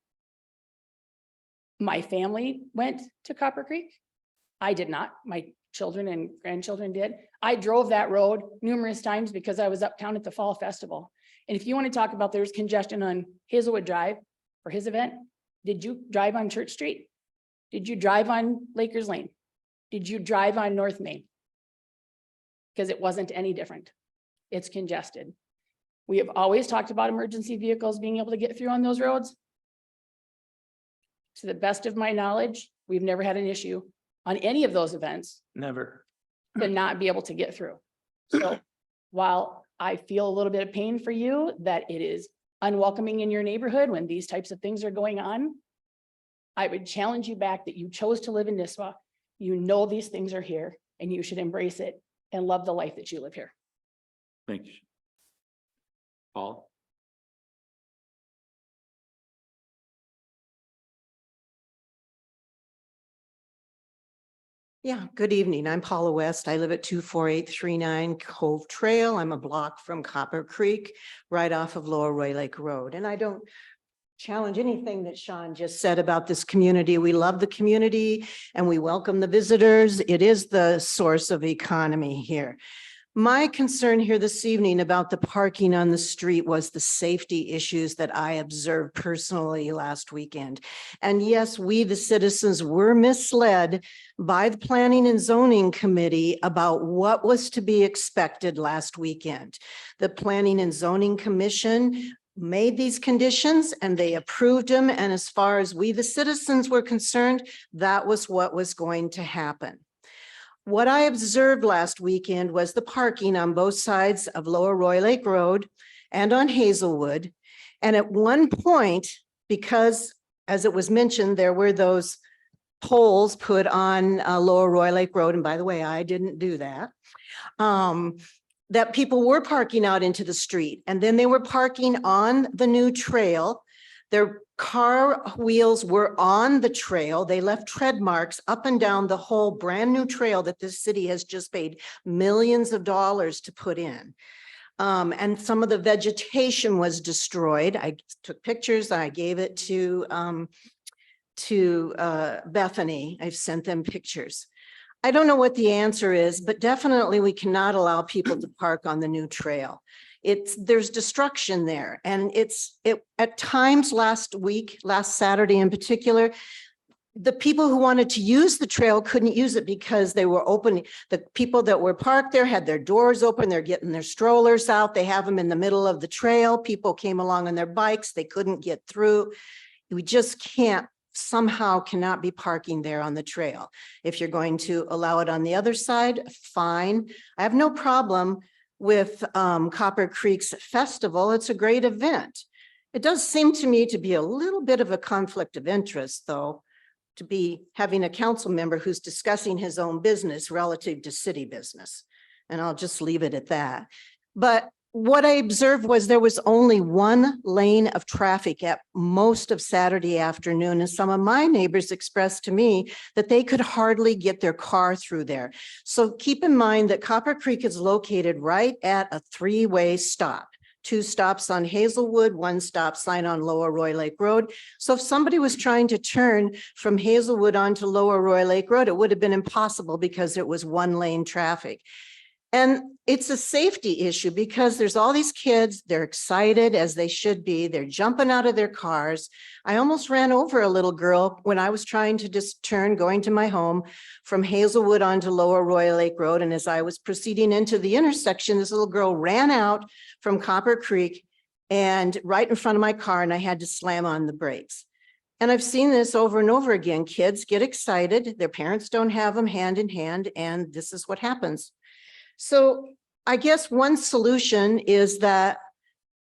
My family went to Copper Creek. I did not. My children and grandchildren did. I drove that road numerous times because I was uptown at the Fall Festival. And if you want to talk about there's congestion on Hazelwood Drive for his event, did you drive on Church Street? Did you drive on Lakers Lane? Did you drive on North Main? because it wasn't any different. It's congested. We have always talked about emergency vehicles being able to get through on those roads. To the best of my knowledge, we've never had an issue on any of those events Never. to not be able to get through. So while I feel a little bit of pain for you that it is unwelcoming in your neighborhood when these types of things are going on, I would challenge you back that you chose to live in Nisswa. You know these things are here and you should embrace it and love the life that you live here. Thanks. Paul? Yeah, good evening. I'm Paula West. I live at 24839 Cove Trail. I'm a block from Copper Creek, right off of Lower Roy Lake Road. And I don't challenge anything that Sean just said about this community. We love the community and we welcome the visitors. It is the source of economy here. My concern here this evening about the parking on the street was the safety issues that I observed personally last weekend. And yes, we, the citizens, were misled by the Planning and Zoning Committee about what was to be expected last weekend. The Planning and Zoning Commission made these conditions and they approved them. And as far as we, the citizens, were concerned, that was what was going to happen. What I observed last weekend was the parking on both sides of Lower Roy Lake Road and on Hazelwood. And at one point, because as it was mentioned, there were those poles put on Lower Roy Lake Road. And by the way, I didn't do that. That people were parking out into the street and then they were parking on the new trail. Their car wheels were on the trail. They left tread marks up and down the whole brand new trail that this city has just paid millions of dollars to put in. And some of the vegetation was destroyed. I took pictures. I gave it to Bethany. I've sent them pictures. I don't know what the answer is, but definitely we cannot allow people to park on the new trail. There's destruction there. And at times last Saturday in particular, the people who wanted to use the trail couldn't use it because they were open. The people that were parked there had their doors open. They're getting their strollers out. They have them in the middle of the trail. People came along on their bikes. They couldn't get through. We just cannot be parking there on the trail. If you're going to allow it on the other side, fine. I have no problem with Copper Creek's festival. It's a great event. It does seem to me to be a little bit of a conflict of interest, though, to be having a council member who's discussing his own business relative to city business. And I'll just leave it at that. But what I observed was there was only one lane of traffic at most of Saturday afternoon. And some of my neighbors expressed to me that they could hardly get their car through there. So keep in mind that Copper Creek is located right at a three-way stop. 2 stops on Hazelwood, 1 stop sign on Lower Roy Lake Road. So if somebody was trying to turn from Hazelwood onto Lower Roy Lake Road, it would have been impossible because it was 1-lane traffic. And it's a safety issue because there's all these kids, they're excited as they should be. They're jumping out of their cars. I almost ran over a little girl when I was trying to just turn going to my home from Hazelwood onto Lower Roy Lake Road. And as I was proceeding into the intersection, this little girl ran out from Copper Creek and right in front of my car, and I had to slam on the brakes. And I've seen this over and over again. Kids get excited. Their parents don't have them hand in hand, and this is what happens. So I guess one solution is that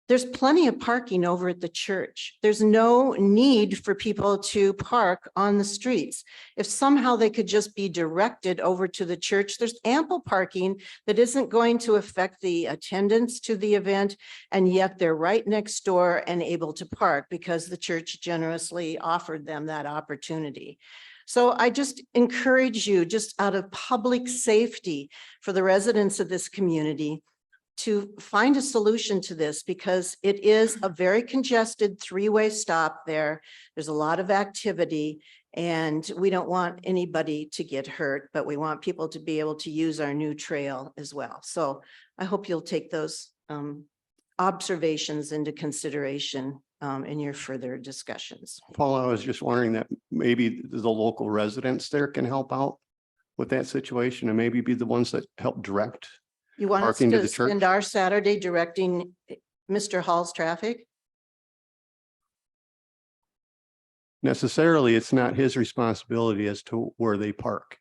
there's plenty of parking over at the church. There's no need for people to park on the streets. If somehow they could just be directed over to the church, there's ample parking that isn't going to affect the attendance to the event. And yet they're right next door and able to park because the church generously offered them that opportunity. So I just encourage you, just out of public safety for the residents of this community, to find a solution to this because it is a very congested 3-way stop there. There's a lot of activity and we don't want anybody to get hurt, but we want people to be able to use our new trail as well. So I hope you'll take those observations into consideration in your further discussions. Paul, I was just wondering that maybe the local residents there can help out with that situation and maybe be the ones that help direct You want us Parking to to the church? spend our Saturday directing Mr. Hall's traffic? Necessarily, it's not his responsibility as to where they park.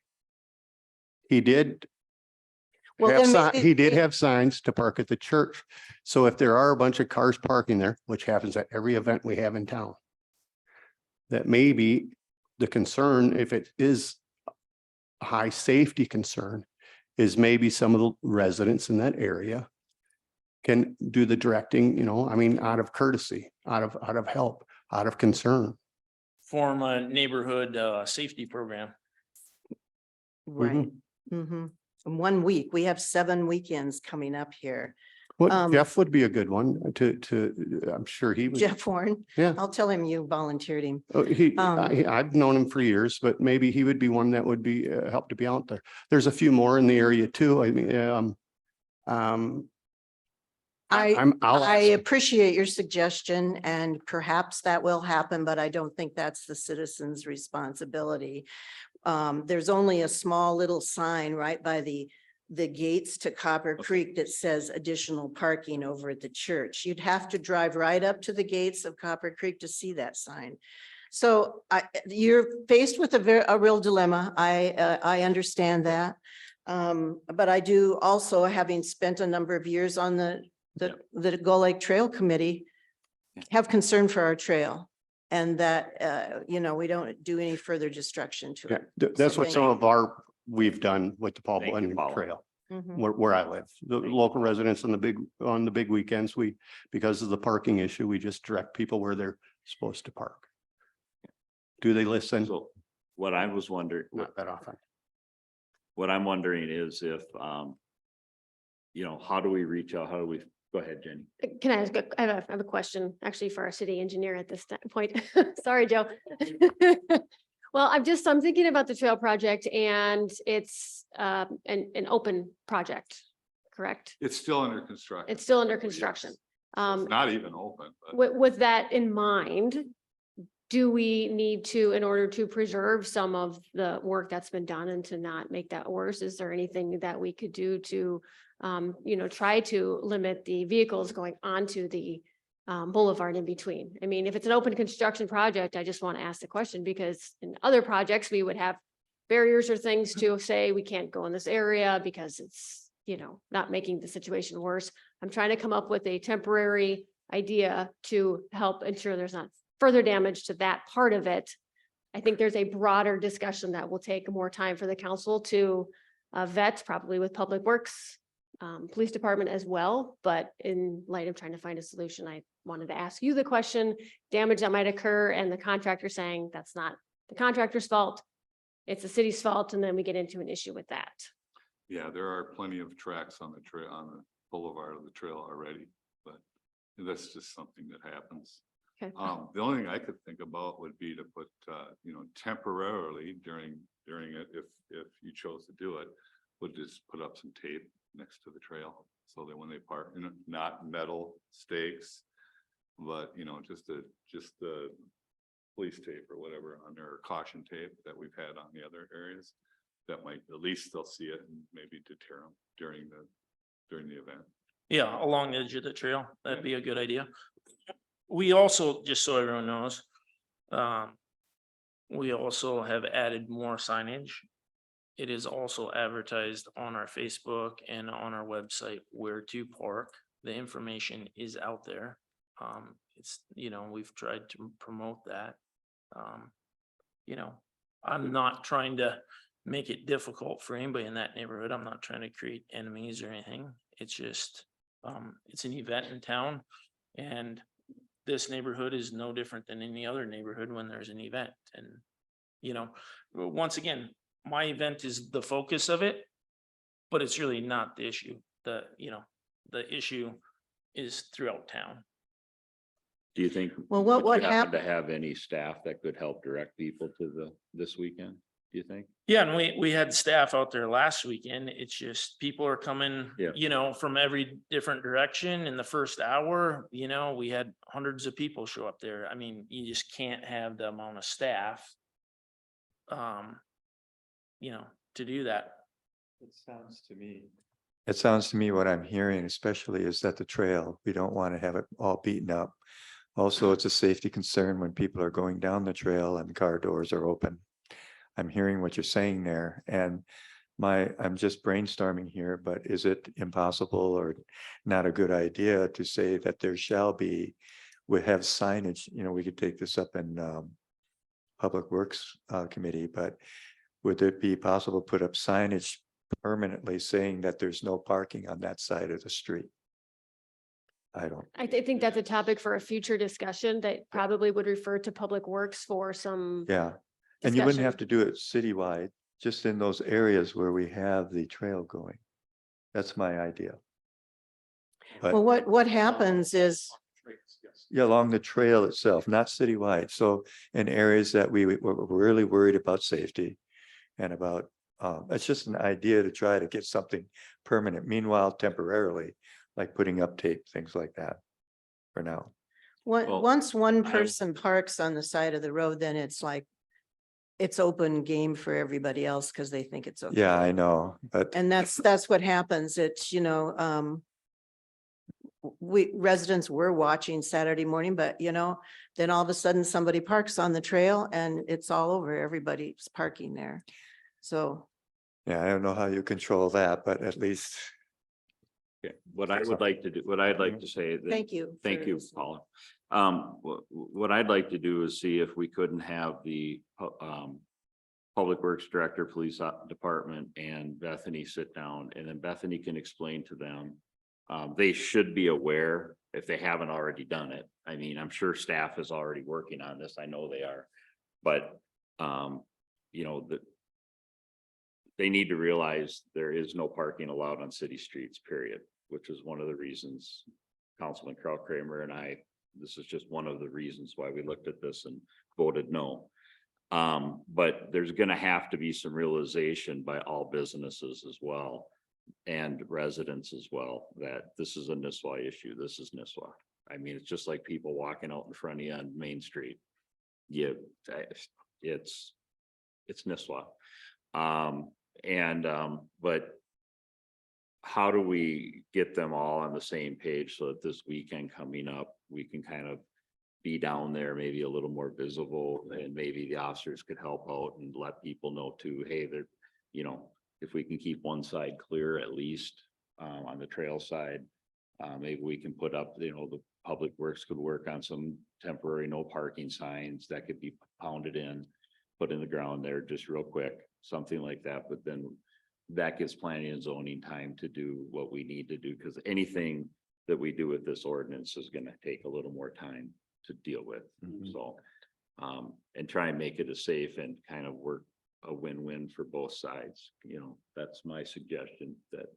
He did Well, have, then maybe- he did have signs to park at the church. So if there are a bunch of cars parking there, which happens at every event we have in town, that may be the concern, if it is a high safety concern, is maybe some of the residents in that area can do the directing, I mean, out of courtesy, out of help, out of concern. Form a neighborhood safety program. Right. Mhm. In 1 week, we have 7 weekends coming up here. What Jeff would be a good one to, I'm sure he would. Jeff Warren, Yeah. I'll tell him you volunteered him. Oh, Um, I've known him for years, but maybe he would be one that would be, help to be out there. There's a few more in the area too. I mean, I'll I ask. appreciate your suggestion and perhaps that will happen, but I don't think that's the citizens' responsibility. There's only a small little sign right by the gates to Copper Creek that says additional parking over at the church. You'd have to drive right up to the gates of Copper Creek to see that sign. So you're faced with a real dilemma. I understand that. But I do also, having spent a number of years on the Gull Lake Trail Committee, have concern for our trail. And that, we don't do any further destruction to Yeah, it. that's So what thank some you. of we've done with the Paul Thank you, Bunyan Paula. Trail, Mhm. where I live. The local residents on the big weekends, because of the parking issue, we just direct people where they're supposed to park. Do they listen? So what I was wondering, Not that often. what I'm wondering is if, how do we reach out? How do we, go ahead, Jenny. Can I ask, I have a question actually for our city engineer at this point. Sorry, Joe. Well, I'm thinking about the trail project and it's an open project, correct? It's still under construction. It's still under Yes. construction. So it's not even open, but With that in mind, do we need to, in order to preserve some of the work that's been done and to not make that worse, is there anything that we could do to, try to limit the vehicles going onto the boulevard in between? I mean, if it's an open construction project, I just want to ask the question because in other projects, we would have barriers or things to say, we can't go in this area because it's, not making the situation worse. I'm trying to come up with a temporary idea to help ensure there's not further damage to that part of it. I think there's a broader discussion that will take more time for the council to vet, probably with Public Works, police department as well. But in light of trying to find a solution, I wanted to ask you the question, damage that might occur and the contractor saying that's not the contractor's fault. It's the city's fault. And then we get into an issue with that. yeah, there are plenty of tracks on the trail, on the boulevard of the trail already, but that's just something that happens. Okay. The only thing I could think about would be to put, temporarily during it, if you chose to do it, would just put up some tape next to the trail so that when they park, not metal stakes, but, just the police tape or whatever on their caution tape that we've had on the other areas. That might, at least they'll see it and maybe deter them during the event. Yeah, along the edge of the trail. That'd be a good idea. We also, just so everyone knows, we also have added more signage. It is also advertised on our Facebook and on our website where to park. The information is out there. It's, we've tried to promote that. I'm not trying to make it difficult for anybody in that neighborhood. I'm not trying to create enemies or anything. It's just, it's an event in town and this neighborhood is no different than any other neighborhood when there's an event. And, once again, my event is the focus of it, but it's really not the issue. The issue is throughout town. Do you think? Well, would what you happen happened? To have any staff that could help direct people to this weekend, do you think? Yeah, and we had staff out there last weekend. It's just people are coming, Yeah. from every different direction in the first hour, we had hundreds of people show up there. I mean, you just can't have the amount of staff to do that. It sounds to me It sounds to me what I'm hearing especially is that the trail, we don't want to have it all beaten up. Also, it's a safety concern when people are going down the trail and car doors are open. I'm hearing what you're saying there, and I'm just brainstorming here, but is it impossible or not a good idea to say that there shall be, we have signage, we could take this up in Public Works Committee, but would it be possible to put up signage permanently saying that there's no parking on that side of the street? I think that's a topic for a future discussion that probably would refer to Public Works for some. Yeah, and you wouldn't discussion. have to do it citywide, just in those areas where we have the trail going. That's my idea. Well, But what happens is, yeah, along the trail itself, not citywide. So in areas that we're really worried about safety and about, it's just an idea to try to get something permanent. Meanwhile, temporarily, like putting up tape, things like that for now. Well, once one I- person parks on the side of the road, then it's like, it's open game for everybody else because they think it's okay. Yeah, I know, but And that's what happens. It's, we residents were watching Saturday morning, but then all of a sudden somebody parks on the trail and it's all over. Everybody's parking there. So, yeah, I don't know how you control that, but at least, Okay, what I would like to do, what I'd like to say. that- thank you. Thank for you, listening. Paula. What I'd like to do is see if we couldn't have the Public Works Director, Police Department and Bethany sit down, and then Bethany can explain to them. They should be aware if they haven't already done it. I mean, I'm sure staff is already working on this. I know they are. But that they need to realize there is no parking allowed on city streets, period, which is one of the reasons Councilman Carl Kramer and I, this is just one of the reasons why we looked at this and voted no. But there's gonna have to be some realization by all businesses as well and residents as well, that this is a Nisswa issue. This is Nisswa. I mean, it's just like people walking out in front of you on Main Street. Yeah, it's Nisswa. But how do we get them all on the same page so that this weekend coming up, we can kind of be down there, maybe a little more visible, and maybe the officers could help out and let people know too, hey, they're, if we can keep one side clear at least, on the trail side, maybe we can put up, the Public Works could work on some temporary no parking signs that could be pounded in, put in the ground there just real quick, something like that. But then that gives planning and zoning time to do what we need to do, because anything that we do with this ordinance is gonna take a little more time to deal with. Mhm. So, and try and make it a safe and kind of work a win-win for both sides. That's my suggestion that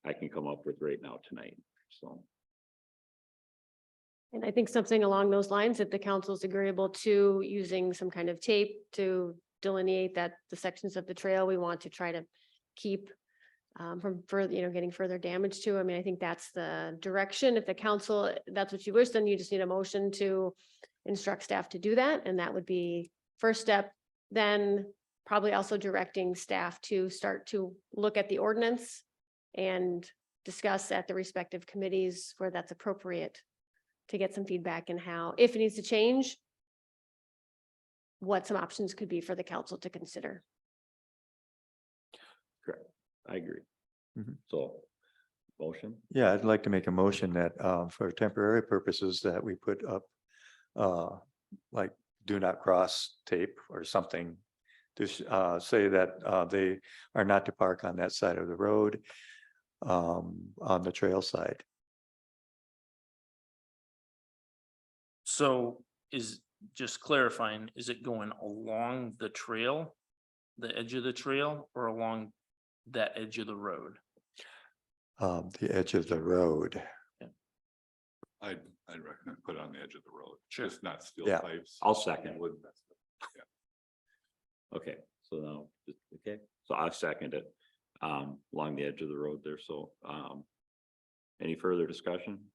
I can come up with right now tonight. So. And I think something along those lines, if the council is agreeable to using some kind of tape to delineate that the sections of the trail we want to try to keep from further, getting further damage to. I mean, I think that's the direction. If the council, that's what you wish, then you just need a motion to instruct staff to do that. And that would be first step. Then probably also directing staff to start to look at the ordinance and discuss at the respective committees where that's appropriate to get some feedback and how, if it needs to change, what some options could be for the council to consider. Correct. I agree. Mhm. So, motion, yeah, I'd like to make a motion that for temporary purposes that we put up like do not cross tape or something to say that they are not to park on that side of the road on the trail side. So just clarifying, is it going along the trail, the edge of the trail, or along that edge of the road? The edge of the road. I'd recommend put it on the edge of the road, Sure. just not steel Yeah. pipes. I'll second. Wood. Okay, so now, okay, so I second it, along the edge of the road there, so, any further discussion?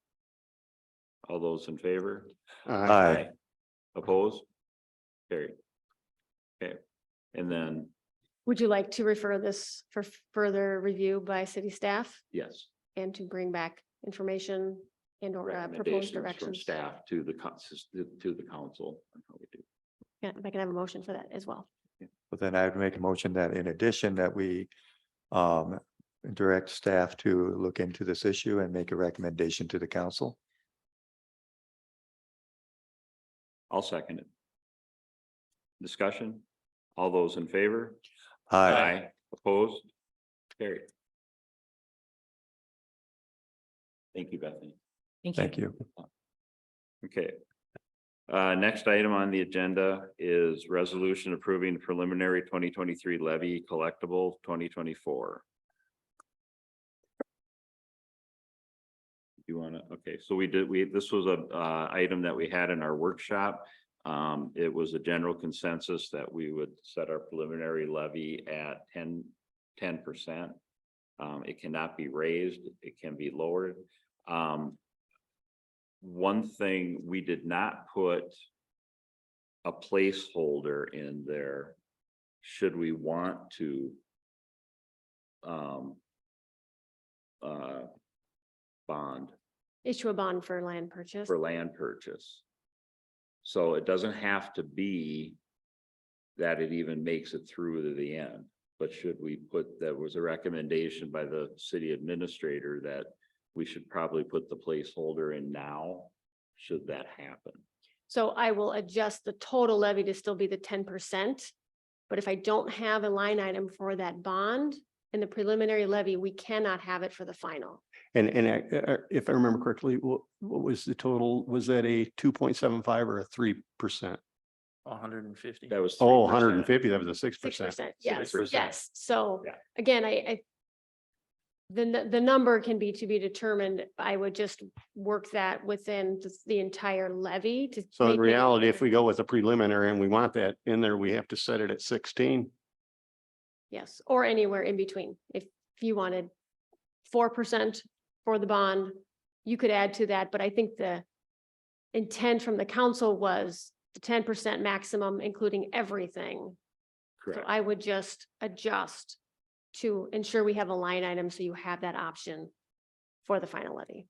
All those in favor? Aye. Opposed? Carried. Okay, and then Would you like to refer this for further review by city staff Yes. and to bring back information and or proposed Recommendations from directions? staff to the to the council on how we do. Yeah, if I can have a motion for that as well. But then I would make a motion that in addition that we direct staff to look into this issue and make a recommendation to the council. I'll second it. Discussion? All those in favor? Aye. Opposed? Carried. Thank you, Bethany. Thank you. Okay. Next item on the agenda is resolution approving preliminary 2023 levy collectible 2024. You wanna, okay, so this was a item that we had in our workshop. It was a general consensus that we would set our preliminary levy at 10%. It cannot be raised, it can be lowered. One thing, we did not put a placeholder in there. Should we want to bond Issue a bond for land purchase. for land purchase? So it doesn't have to be that it even makes it through to the end. But should we put, that was a recommendation by the city administrator that we should probably put the placeholder in now, should that happen? So I will adjust the total levy to still be the 10%. But if I don't have a line item for that bond in the preliminary levy, we cannot have it for the final. And if I remember correctly, what was the total? Was that a 2.75 or a 3%? 150. That was. Oh, 3%. 150, that was a 6%. 6%, yes, 6%. yes. So Yeah. again, the number can be to be determined. I would just work that within the entire levy to. So make in it- reality, if we go with a preliminary and we want that in there, we have to set it at 16. Yes, or anywhere in between. If you wanted 4% for the bond, you could add to that, but I think the intent from the council was the 10% maximum, including everything. So Correct. I would just adjust to ensure we have a line item, so you have that option for the final levy.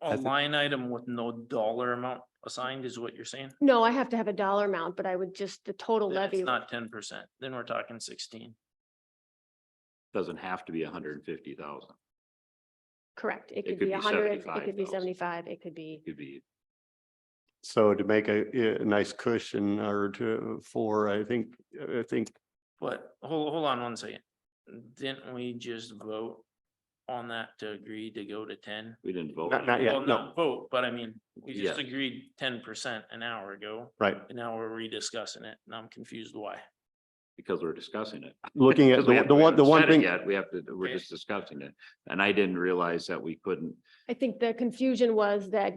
A line item with no dollar amount assigned is what you're saying? No, I have to have a dollar amount, but I would just, the total Then levy, it's not 10%, then we're talking 16. Doesn't have to be 150,000. correct. It It could could be be 100, it could be 75,000. 75, it could be, Could be, So to make a nice cushion I think, But hold on one second. Didn't we just vote on that to agree to go to 10? we didn't vote. Not yet. Well, no. not vote, but I mean, we just Yeah. agreed 10% an hour ago, right, and now we're rediscussing it, and I'm confused why. Because we're discussing it. looking at Because we the haven't one said it thing. yet, we have to, we're Okay. just discussing it. And I didn't realize that we couldn't. I think the confusion was that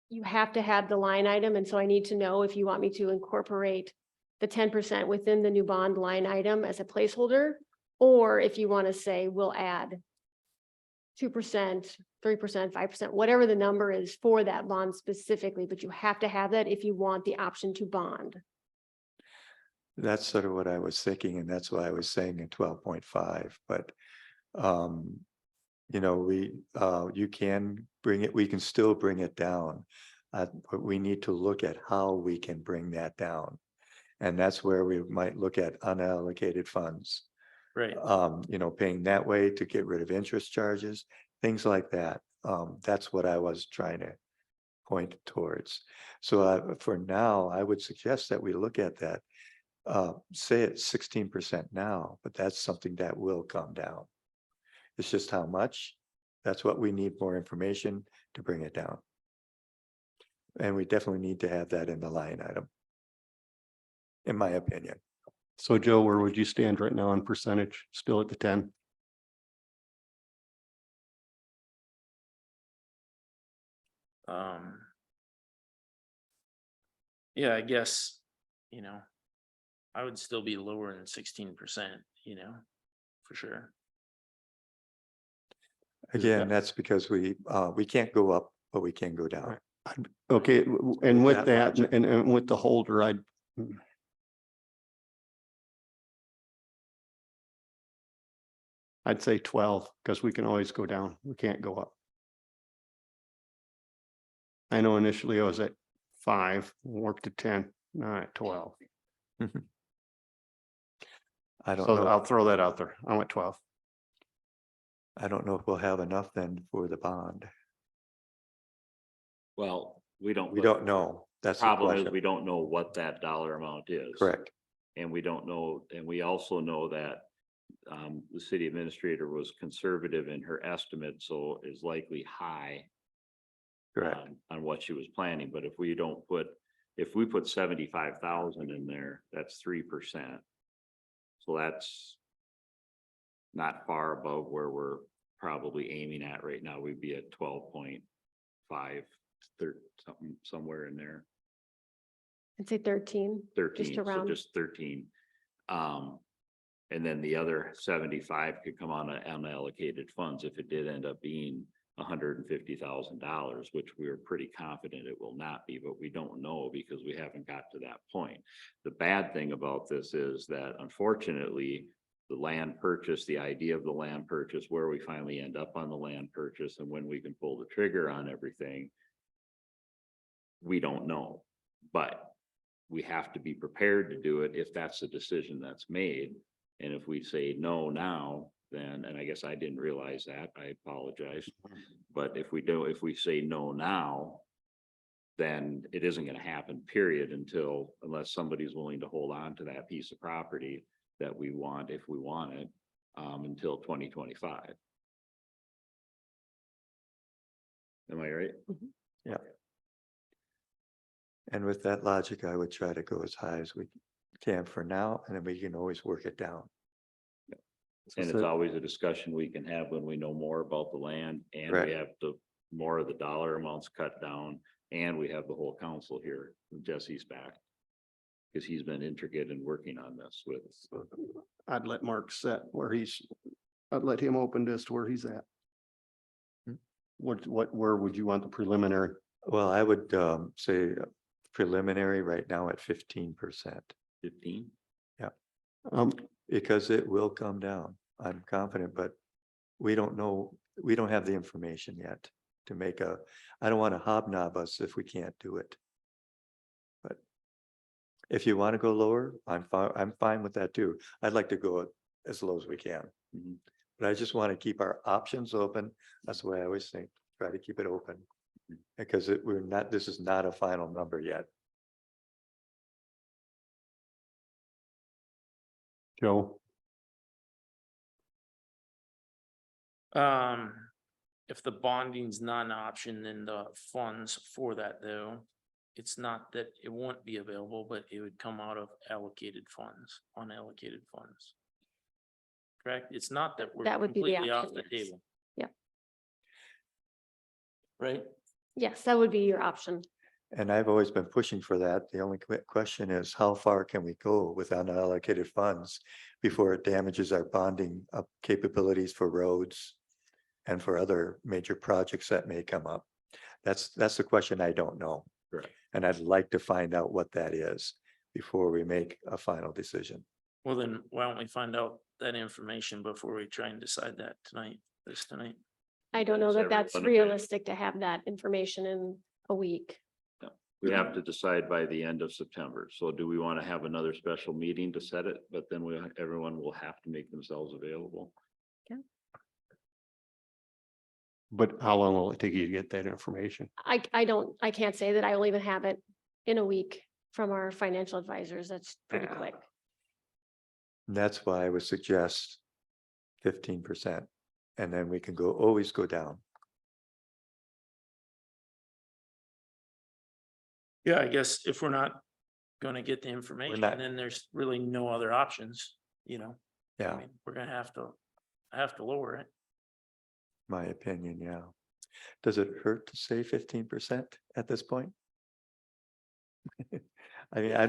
you have to have the line item, and so I need to know if you want me to incorporate the 10% within the new bond line item as a placeholder, or if you want to say, we'll add 2%, 3%, 5%, whatever the number is for that bond specifically, but you have to have that if you want the option to bond. That's sort of what I was thinking, and that's why I was saying in 12.5, but you can bring it, we can still bring it down. But we need to look at how we can bring that down. And that's where we might look at unallocated funds. Right. Paying that way to get rid of interest charges, things like that. That's what I was trying to point towards. So for now, I would suggest that we look at that. Say it's 16% now, but that's something that will come down. It's just how much, that's what we need more information to bring it down. And we definitely need to have that in the line item, in my opinion. So Joe, where would you stand right now on percentage? Still at the 10? Yeah, I guess, I would still be lower than 16%, for sure. Again, that's because we can't go up, but we can go down. Okay, and with that that, logic. and with the holder, I'd say 12, because we can always go down. We can't go up. I know initially I was at 5, worked to 10, now at 12. I don't So know. I'll throw that out there. I'm at 12. I don't know if we'll have enough then for the bond. Well, we don't. We don't know. That's the Problem is, question. we don't know what that dollar amount is. Correct. And we don't know, and we also know that the city administrator was conservative in her estimate, so is likely high Correct. on what she was planning, but if we put 75,000 in there, that's 3%. So that's not far above where we're probably aiming at right now. We'd be at 12.5, something, somewhere in there. I'd say 13. 13, so around. just 13. And then the other 75 could come on unallocated funds if it did end up being $150,000, which we are pretty confident it will not be, but we don't know because we haven't got to that point. The bad thing about this is that unfortunately, the land purchase, the idea of the land purchase, where we finally end up on the land purchase and when we can pull the trigger on everything, we don't know, but we have to be prepared to do it if that's the decision that's made. And if we say no now, then, and I guess I didn't realize that, I apologize. But if we say no now, then it isn't gonna happen, period, unless somebody's willing to hold on to that piece of property that we want, if we want it, until 2025. Am I right? Yeah. And with that logic, I would try to go as high as we can for now, and then we can always work it down. And it's always a discussion we can have when we know more about the land and Correct. we have more of the dollar amounts cut down and we have the whole council here. Jesse's back. Because he's been intricate in working on this with. I'd let Mark set where I'd let him open this to where he's at. Where would you want the preliminary? Well, I would say preliminary right now at 15%. 15. Because it will come down. I'm confident, but we don't know, we don't have the information yet to make I don't want to hobnob us if we can't do it. But if you want to go lower, I'm fine with that too. I'd like to go as low as we can. Mhm. But I just want to keep our options open. That's the way I always think, try to keep it open. Because this is not a final number yet. Joe? If the bonding's not an option, then the funds for that though, it's not that it won't be available, but it would come out of allocated funds, unallocated funds. Correct? It's not that we're That would be the completely off option, the yes. table. Yep. Right? Yes, that would be your option. And I've always been pushing for that. The only question is how far can we go with unallocated funds before it damages our bonding capabilities for roads and for other major projects that may come up? That's the question I don't know. Correct. And I'd like to find out what that is before we make a final decision. Well, then why don't we find out that information before we try and decide that tonight? I don't know Is that that that's right? realistic to have that information in a week. We have to decide by the end of September. So do we want to have another special meeting to set it? But then everyone will have to make themselves available. But how long will it take you to get that information? I can't say that I will even have it in a week from our financial advisors. That's pretty quick. And that's why I would suggest 15%. And then we can always go down. Yeah, I guess if we're not gonna get the information, not- then there's really no other options, I Yeah, mean, we're gonna have to lower it. my opinion, yeah. Does it hurt to say 15% at this point? I mean, I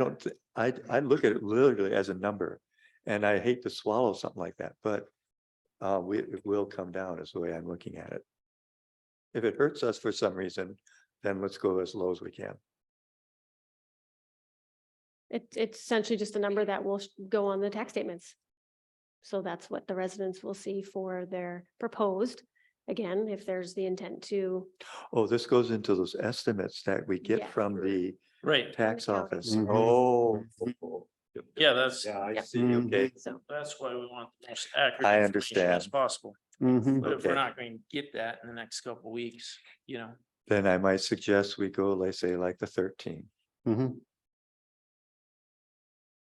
look at it literally as a number and I hate to swallow something like that, but it will come down is the way I'm looking at it. If it hurts us for some reason, then let's go as low as we can. It's essentially just a number that will go on the tax statements. So that's what the residents will see for their proposed. Again, if there's the intent to, Oh, this goes into those estimates that we get Yes. from the Right, tax County. office. Mhm. Oh. yeah, that's, Yeah, I Yep. see. Okay. so, that's why we want the most accurate I information as understand. possible. Mhm. But if we're Okay. not going to get that in the next couple of weeks, you know, Then I might suggest we go, let's say like the 13. Mhm.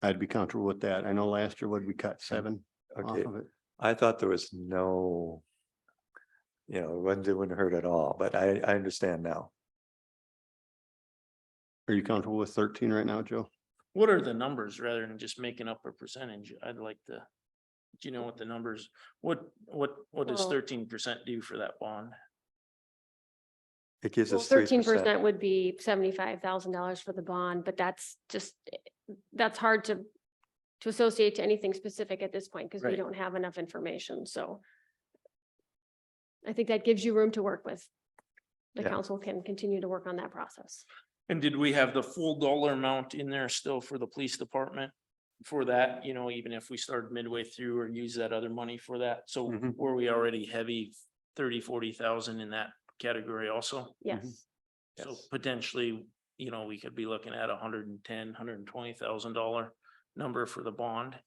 I'd be comfortable with that. I know last year, what we cut 7 off Okay, of it. I thought there was no, it wouldn't hurt at all, but I understand now. Are you comfortable with 13 right now, Joe? what are the numbers rather than just making up a percentage? I'd like to, do you know what the numbers, what does Well- 13% do for that bond? It gives well, us 13% 3%. would be $75,000 for the bond, but that's just, that's hard to associate to anything specific at this point, because we Right. don't have enough information, so. I think that gives you room to work with. The Yeah. council can continue to work on that process. And did we have the full dollar amount in there still for the police department? For that, even if we started midway through or use that other money for that, so Mhm. were we already heavy 30-40,000 in that category also? Yes, So Yes. potentially, we could be looking at $120,000 number for the bond.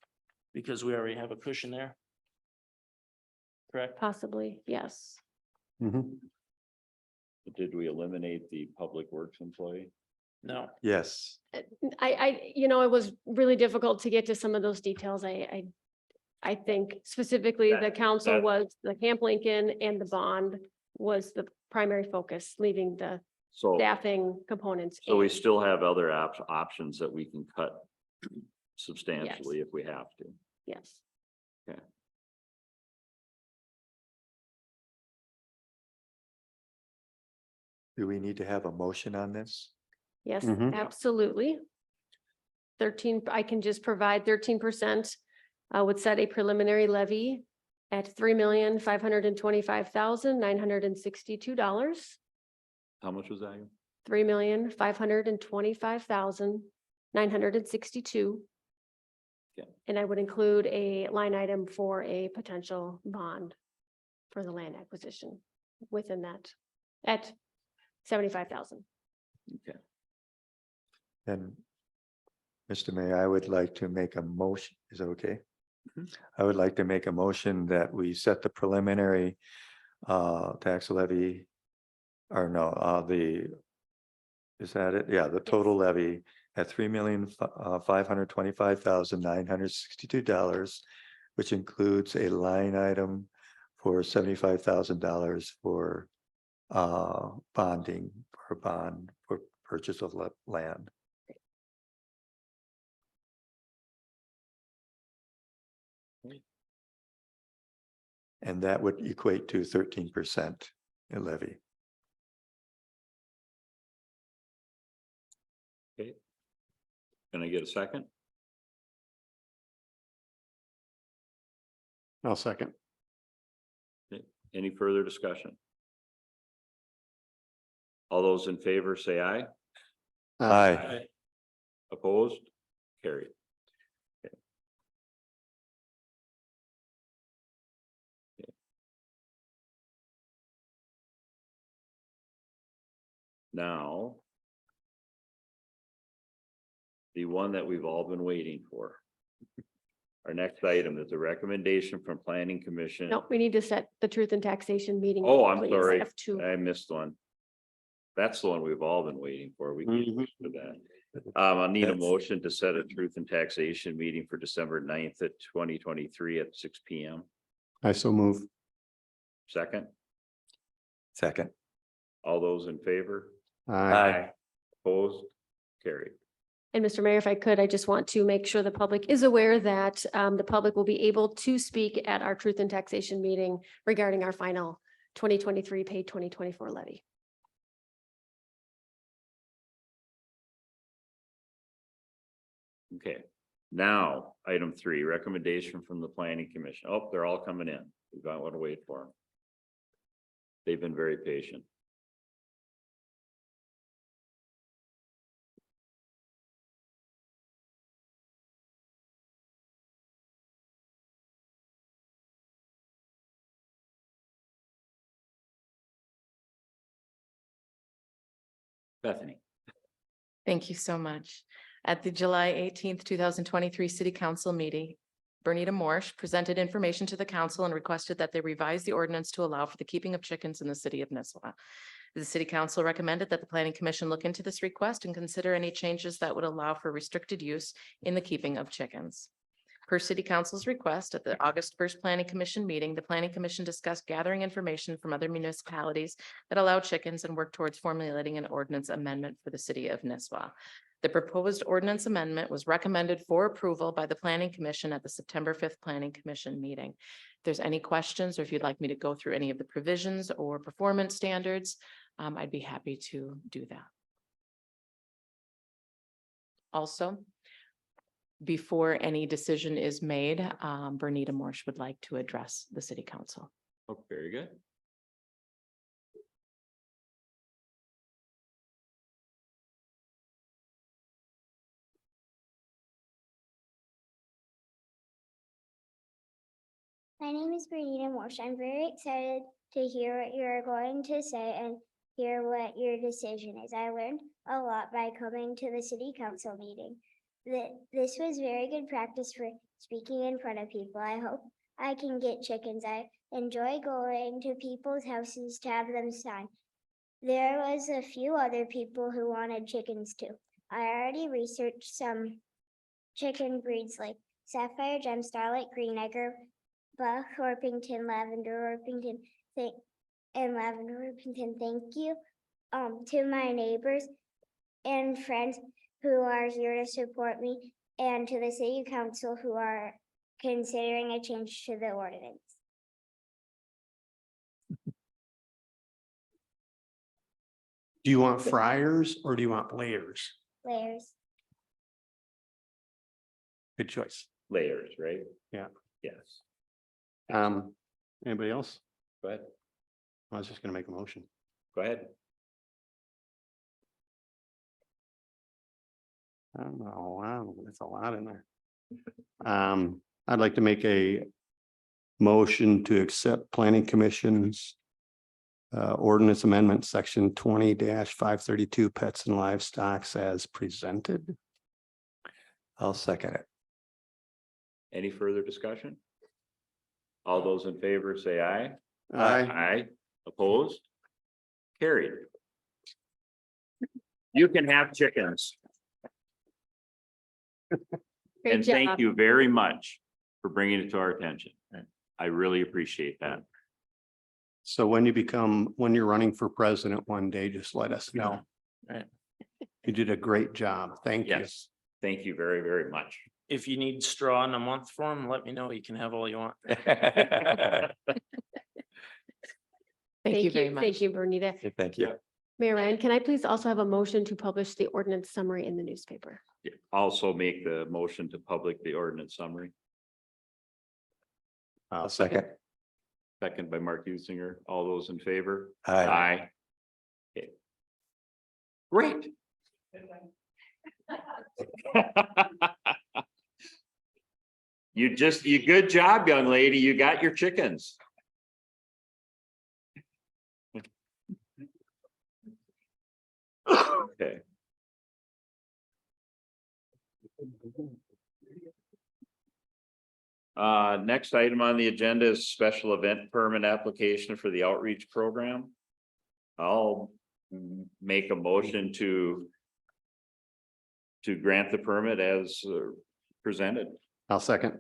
Because we already have a cushion there. Correct? possibly, yes. Mhm. Did we eliminate the public works employee? No, Yes, It was really difficult to get to some of those details. I think specifically the council that- was the Camp Lincoln and the bond was the primary focus, leaving the So, staffing components. so we in. still have other options that we can cut substantially if we have to. Yes. do we need to have a motion on this? Yes, Mhm. absolutely. 13, I can just provide 13% would set a preliminary levy at $3,525,962. How much was that? again? $3,525,962. Yeah. And I would include a line item for a potential bond for the land acquisition within that at 75,000. Okay, Then, Mr. Mayor, I would like to make a motion. Is that okay? Mhm. I would like to make a motion that we set the preliminary tax levy. Or no, is that it? Yeah, the total levy at $3,525,962, which includes a line item for $75,000 for bonding for bond for purchase of land. And that would equate to 13% levy. can I get a second? I'll second. Any further discussion? All those in favor say aye. Aye. Opposed? Carried. Okay. Okay. Now, the one that we've all been waiting for. Our next item is a recommendation from Planning Commission. No, we need to set the truth and taxation meeting. Oh, I'm please, sorry. F2. I missed one. That's the one we've all been waiting for. We can't Mhm. wait for that. I need a Yes. motion to set a truth and taxation meeting for December 9th at 2023 at 6 P.M. I so move. Second, Second. all those in favor? Aye. Opposed? Carried. And Mr. Mayor, if I could, I just want to make sure the public is aware that the public will be able to speak at our truth and taxation meeting regarding our final 2023 paid 2024 levy. Okay, now, item 3, recommendation from the Planning Commission. Oh, they're all coming in. We don't want to wait for them. They've been very patient. Bethany. Thank you so much. At the July 18th, 2023 City Council meeting, Bernita Morsch presented information to the council and requested that they revise the ordinance to allow for the keeping of chickens in the city of Nisswa. The city council recommended that the planning commission look into this request and consider any changes that would allow for restricted use in the keeping of chickens. Per city council's request at the August 1st planning commission meeting, the planning commission discussed gathering information from other municipalities that allow chickens and work towards formulating an ordinance amendment for the city of Nisswa. The proposed ordinance amendment was recommended for approval by the planning commission at the September 5th planning commission meeting. If there's any questions, or if you'd like me to go through any of the provisions or performance standards, I'd be happy to do that. Also, before any decision is made, Bernita Morsch would like to address the city council. Oh, very good. My name is Bernita Morsch. I'm very excited to hear what you're going to say and hear what your decision is. I learned a lot by coming to the city council meeting. This was very good practice for speaking in front of people. I hope I can get chickens. I enjoy going to people's houses to have them signed. There was a few other people who wanted chickens too. I already researched some chicken breeds like Sapphire, Gem, Starlight, Green Egger, Buff, Orpington, Lavender, Orpington, and Lavender Orpington. Thank you to my neighbors and friends who are here to support me, and to the city council who are considering a change to the ordinance. Do you want fryers or do you want layers? Layers. Good choice. Layers, right? Yeah. Yes. Anybody else? Go ahead. I was just gonna make a motion. Go ahead. I don't know, wow, that's a lot in there. I'd like to make a motion to accept planning commission's ordinance amendment, section 20-532 pets and livestock as presented. I'll second it. Any further discussion? All those in favor say aye. Aye. Aye. Opposed? Carried. You can have chickens. Great And thank job. you very much for bringing it to our attention. I really appreciate that. So when you're running for president one day, just let us know. Right. You did a great job. Thank you. Yes, thank you very, very much. If you need straw in a month for them, let me know. You can have all you want. Thank you very much. Thank you, Bernita. Thank you. Mayor Ryan, can I please also have a motion to publish the ordinance summary in the newspaper? Also make the motion to public the ordinance summary. I'll second. Second by Mark Usinger. All those in favor? Aye. Aye. Okay. Great. You good job, young lady. You got your chickens. Okay. Next item on the agenda is special event permit application for the outreach program. I'll make a motion to grant the permit as presented. I'll second.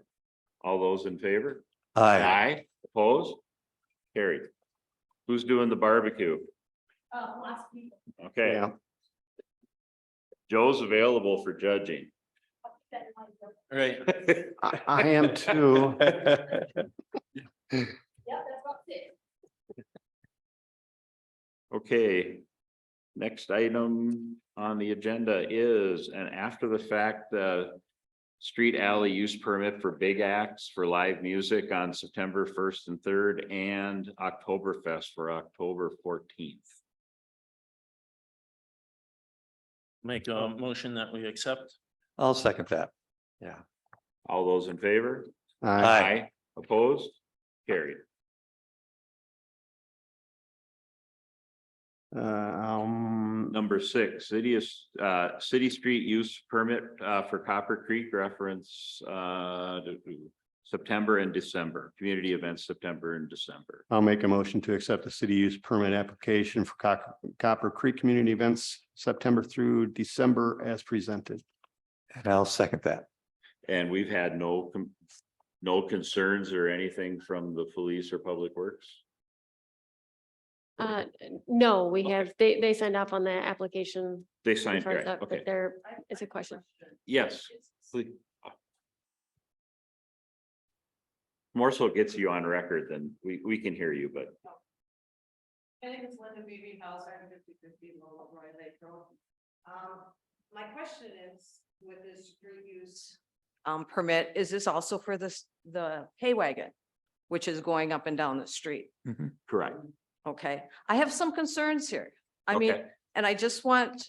All those in favor? Aye. Aye. Opposed? Carried. Who's doing the barbecue? Okay. Yeah. Joe's available for judging. Right. I am too. Okay. Next item on the agenda is an after the fact, street alley use permit for Big Axe for live music on September 1st and 3rd and Oktoberfest for October 14th. Make a motion that we accept. I'll second that. Yeah. All those in favor? Aye. Opposed? Carried. Number 6, city street use permit, for Copper Creek reference, September and December, community events, September and December. I'll make a motion to accept the city use permit application for Copper Creek Community Events, September through December as presented. And I'll second that. And we've had no concerns or anything from the police or public works? No, we have, they signed off on the application. They as signed, far as right, that, okay, but there is a question. yes, please. More so gets you on record than we can hear you, but My name is Linda Beebe House, I'm 5050 Lower Roy Lake Road. My question is, with this street use permit, is this also for the hay wagon, which is going up and down the street? correct. Okay, I have some concerns here. I mean, Okay. and I just want,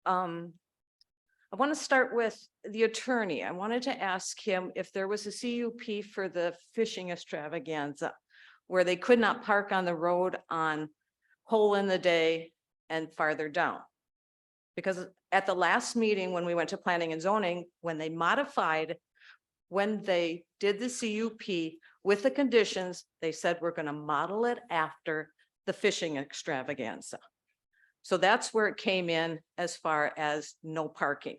I want to start with the attorney. I wanted to ask him if there was a CUP for the fishing extravaganza where they could not park on the road on Hole in the Day and farther down. Because at the last meeting, when we went to planning and zoning, when they did the CUP with the conditions, they said, we're going to model it after the fishing extravaganza. So that's where it came in as far as no parking.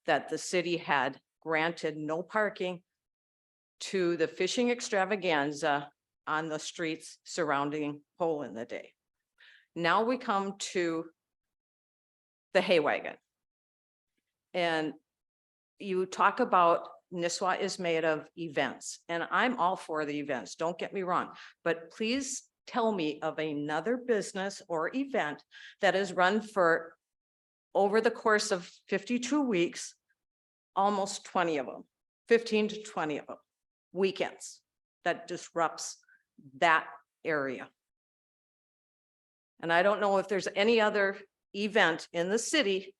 That the city had granted no parking to the fishing extravaganza on the streets surrounding Hole in the Day. Now we come to the hay wagon. And you talk about Nisswa is made of events, and I'm all for the events, don't get me wrong, but please tell me of another business or event that is run for over the course of 52 weeks, almost 20 of them, 15 to 20 of them, weekends, that disrupts that area. And I don't know if there's any other event in the city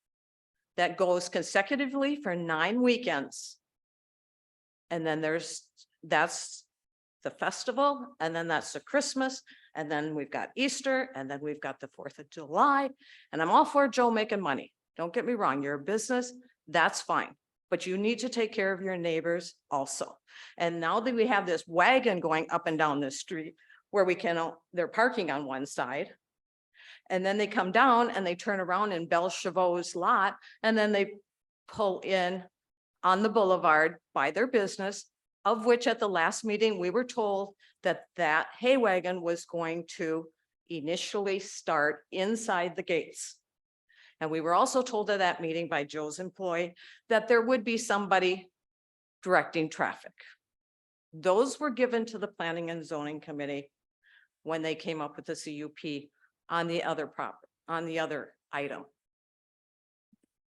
that goes consecutively for 9 weekends. And then that's the festival, and then that's the Christmas, and then we've got Easter, and then we've got the 4th of July. And I'm all for Joe making money. Don't get me wrong, you're a business, that's fine. But you need to take care of your neighbors also. And now that we have this wagon going up and down the street where they're parking on one side. And then they come down and they turn around in Belle Chevaux's lot, and then they pull in on the boulevard by their business, of which at the last meeting, we were told that that hay wagon was going to initially start inside the gates. And we were also told at that meeting by Joe's employee that there would be somebody directing traffic. Those were given to the Planning and Zoning Committee when they came up with the CUP on the other item.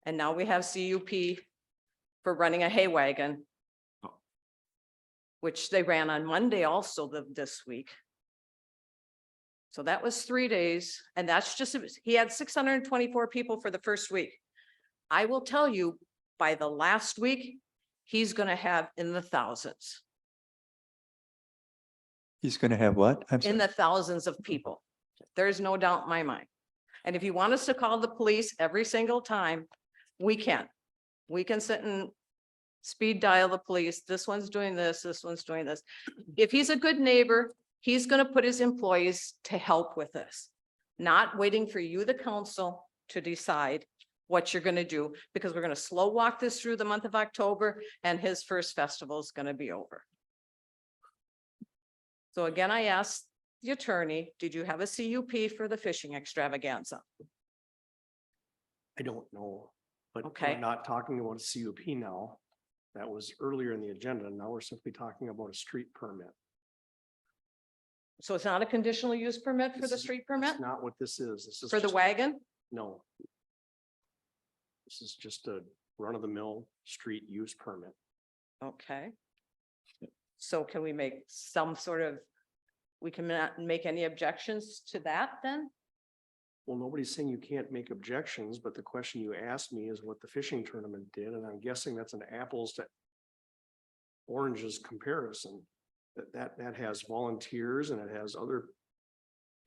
And now we have CUP for running a hay wagon, which they ran on Monday also this week. So that was 3 days, and that's just, he had 624 people for the first week. I will tell you, by the last week, he's going to have in the thousands. He's going to have what? I'm In sorry. the thousands of people. There's no doubt in my mind. And if you want us to call the police every single time, we can. We can sit and speed dial the police. This one's doing this, this one's doing this. If he's a good neighbor, he's going to put his employees to help with this. Not waiting for you, the council, to decide what you're going to do, because we're going to slow walk this through the month of October, and his first festival is going to be over. So again, I asked the attorney, did you have a CUP for the fishing extravaganza? I don't know, but Okay. we're not talking about a CUP now. That was earlier in the agenda. Now we're simply talking about a street permit. So it's not a conditional use permit for This the is- street permit That's not what this is. This is for the just- wagon? No. This is just a run-of-the-mill street use permit. Okay. So can we make some sort of, we cannot make any objections to that then? Well, nobody's saying you can't make objections, but the question you asked me is what the fishing tournament did, and I'm guessing that's an apples to oranges comparison. That has volunteers and it has other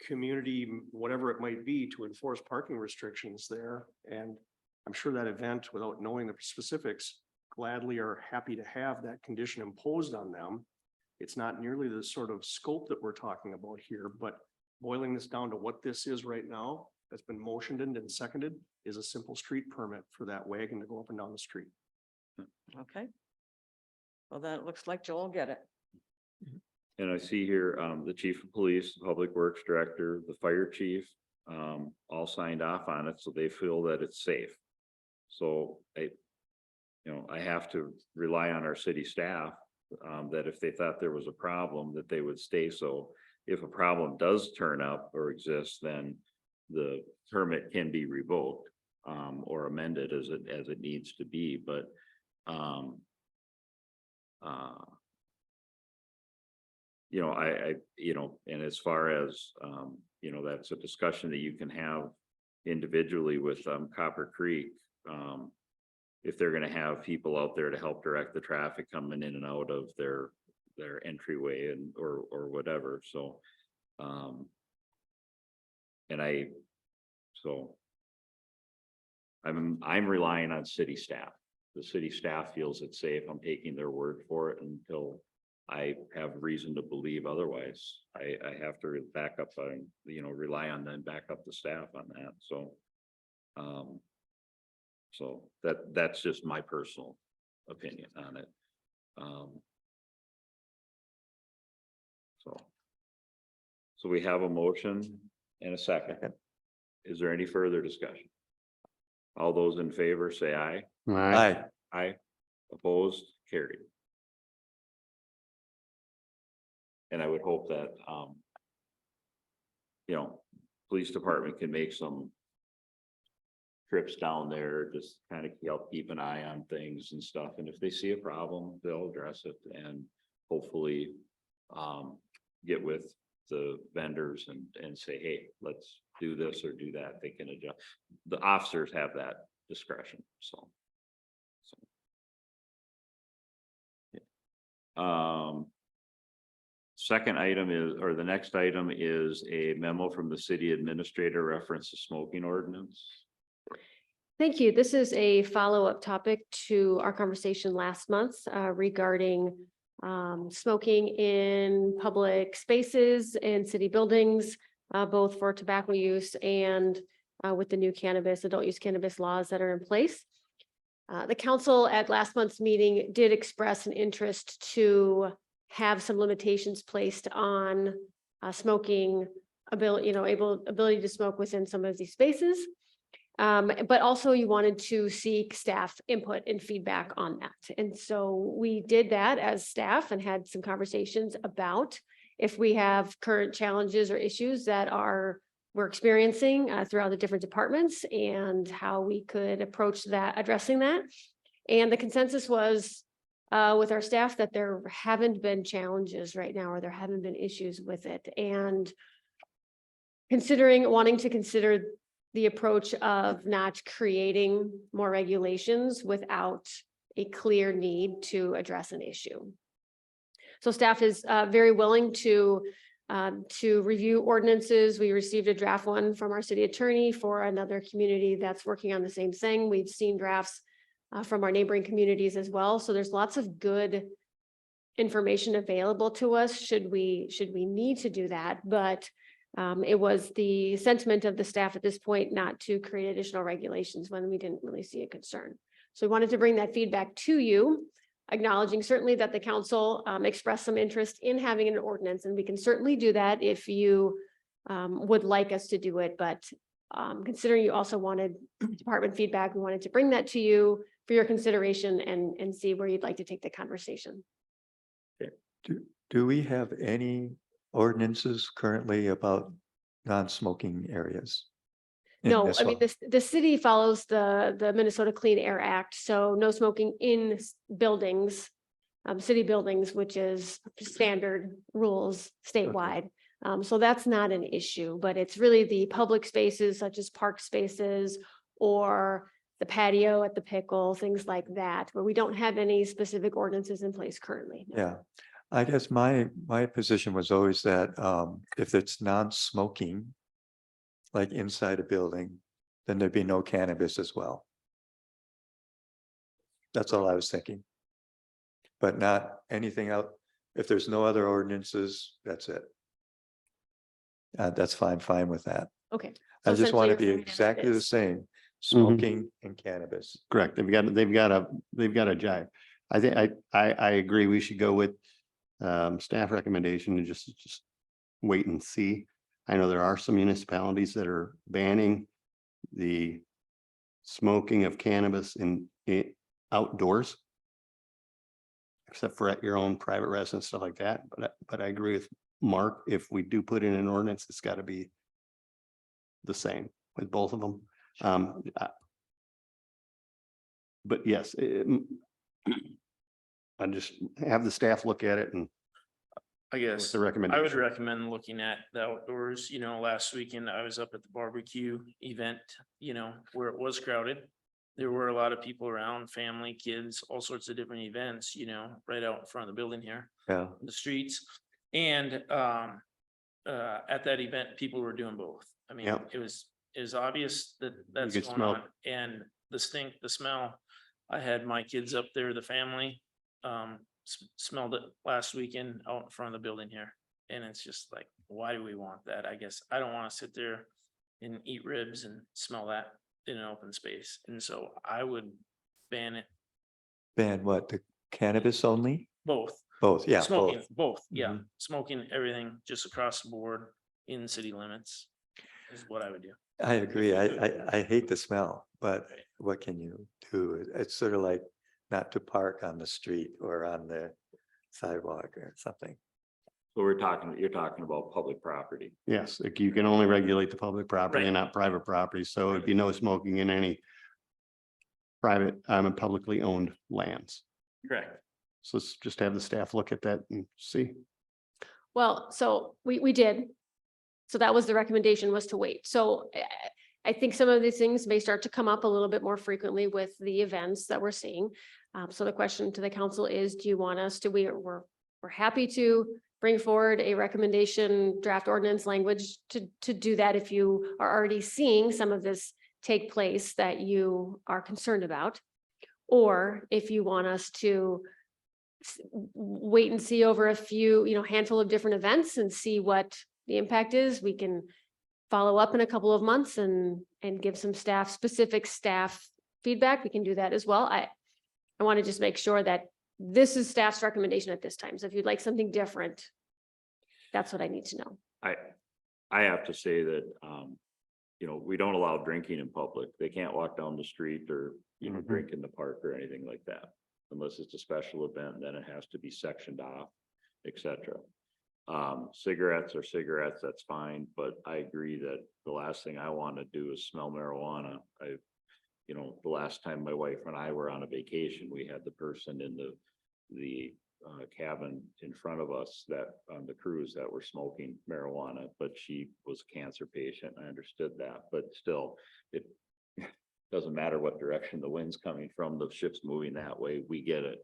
community, whatever it might be, to enforce parking restrictions there. And I'm sure that event, without knowing the specifics, gladly are happy to have that condition imposed on them. It's not nearly the sort of scope that we're talking about here, but boiling this down to what this is right now, that's been motioned and seconded, is a simple street permit for that wagon to go up and down the street. Okay. Well, then it looks like Joel will get it. And I see here, the chief of police, the public works director, the fire chief, all signed off on it, so they feel that it's safe. So I have to rely on our city staff, that if they thought there was a problem, that they would stay. So if a problem does turn up or exist, then the permit can be revoked, or amended as it needs to be, but, and as far as, that's a discussion that you can have individually with, Copper Creek. If they're gonna have people out there to help direct the traffic coming in and out of their entryway or whatever, so. I'm relying on city staff. The city staff feels it's safe. I'm taking their word for it until I have reason to believe otherwise. I have to back up, rely on them, back up the staff on that, so. So that's just my personal opinion on it. So we have a motion and a second. Is there any further discussion? All those in favor say aye. Aye. Aye. Opposed, carried. And I would hope that, police department can make some trips down there, just kind of help keep an eye on things and stuff. And if they see a problem, they'll address it and hopefully get with the vendors and say, hey, let's do this or do that. They can adjust. The officers have that discretion, so. Second item is, or the next item is a memo from the city administrator reference to smoking ordinance. Thank you. This is a follow-up topic to our conversation last month regarding smoking in public spaces and city buildings, both for tobacco use and with the new adult use cannabis laws that are in place. The council at last month's meeting did express an interest to have some limitations placed on smoking ability to smoke within some of these spaces. But also you wanted to seek staff input and feedback on that. And so we did that as staff and had some conversations about if we have current challenges or issues that we're experiencing throughout the different departments and how we could approach that, addressing that. And the consensus was with our staff that there haven't been challenges right now, or there haven't been issues with it. And wanting to consider the approach of not creating more regulations without a clear need to address an issue. So staff is very willing to review ordinances. We received a draft one from our city attorney for another community that's working on the same thing. We've seen drafts from our neighboring communities as well. So there's lots of good information available to us should we need to do that. But it was the sentiment of the staff at this point not to create additional regulations when we didn't really see a concern. So we wanted to bring that feedback to you, acknowledging certainly that the council expressed some interest in having an ordinance, and we can certainly do that if you would like us to do it. But considering you also wanted department feedback, we wanted to bring that to you for your consideration and see where you'd like to take the conversation. Do we have any ordinances currently about non-smoking areas? No, I mean, the city follows the Minnesota Clean Air Act, so no smoking in buildings, city buildings, which is standard rules statewide. So that's not an issue, but it's really the public spaces such as park spaces or the patio at the Pickle, things like that, where we don't have any specific ordinances in place currently. No. Yeah, I guess my position was always that if it's non-smoking, like inside a building, then there'd be no cannabis as well. That's all I was thinking. But not anything out. If there's no other ordinances, that's it. That's fine with that. Okay. I So just want to essentially be you're saying that exactly the is- same, smoking and cannabis. Correct. They've got a jive. I think, I agree. We should go with staff recommendation and just wait and see. I know there are some municipalities that are banning the smoking of cannabis in outdoors. Except for at your own private residence, stuff like that. But I agree with Mark. If we do put in an ordinance, it's got to be the same with both of them. But yes, I just have the staff look at it and I guess the I would recommendation. recommend looking at the outdoors. You know, last weekend I was up at the barbecue event, you know, where it was crowded. There were a lot of people around, family, kids, all sorts of different events, you know, right out in front of the building here, Yeah, the streets. And at that event, people were doing both. I mean, Yep. it was obvious that that's could going smell on. And the stink, the smell, I had my kids up there, the family, smelled it last weekend out in front of the building here. And it's just like, why do we want that? I guess I don't want to sit there and eat ribs and smell that in an open space. And so I would ban it, ban what, the cannabis only? both. Both, yeah, Smoking, both. both, yeah, Mhm. smoking everything just across the board in city limits is what I would do. I agree. I hate the smell, but what can you do? It's sort of like not to park on the street or on the sidewalk or something. So you're talking about public property. Yes, like you can only regulate the public property and Right. not private property. So it'd be no smoking in any private, and publicly owned lands. Correct. So let's just have the staff look at that and see. Well, so we did. So that was the recommendation, was to wait. So I think some of these things may start to come up a little bit more frequently with the events that we're seeing. So the question to the council is, do you want us to, we're happy to bring forward a recommendation draft ordinance language to do that if you are already seeing some of this take place that you are concerned about. Or if you want us to wait and see over a few, handful of different events and see what the impact is, we can follow up in a couple of months and give some specific staff feedback. We can do that as well. I want to just make sure that this is staff's recommendation at this time. So if you'd like something different, that's what I need to know. I have to say that, we don't allow drinking in public. They can't walk down the street or, drink in the park or anything like that. Unless it's a special event, then it has to be sectioned off, et cetera. Cigarettes are cigarettes, that's fine, but I agree that the last thing I want to do is smell marijuana. The last time my wife and I were on a vacation, we had the person in the cabin in front of us that on the cruise that were smoking marijuana, but she was a cancer patient. I understood that, but still, it doesn't matter what direction the wind's coming from, the ship's moving that way, we get it.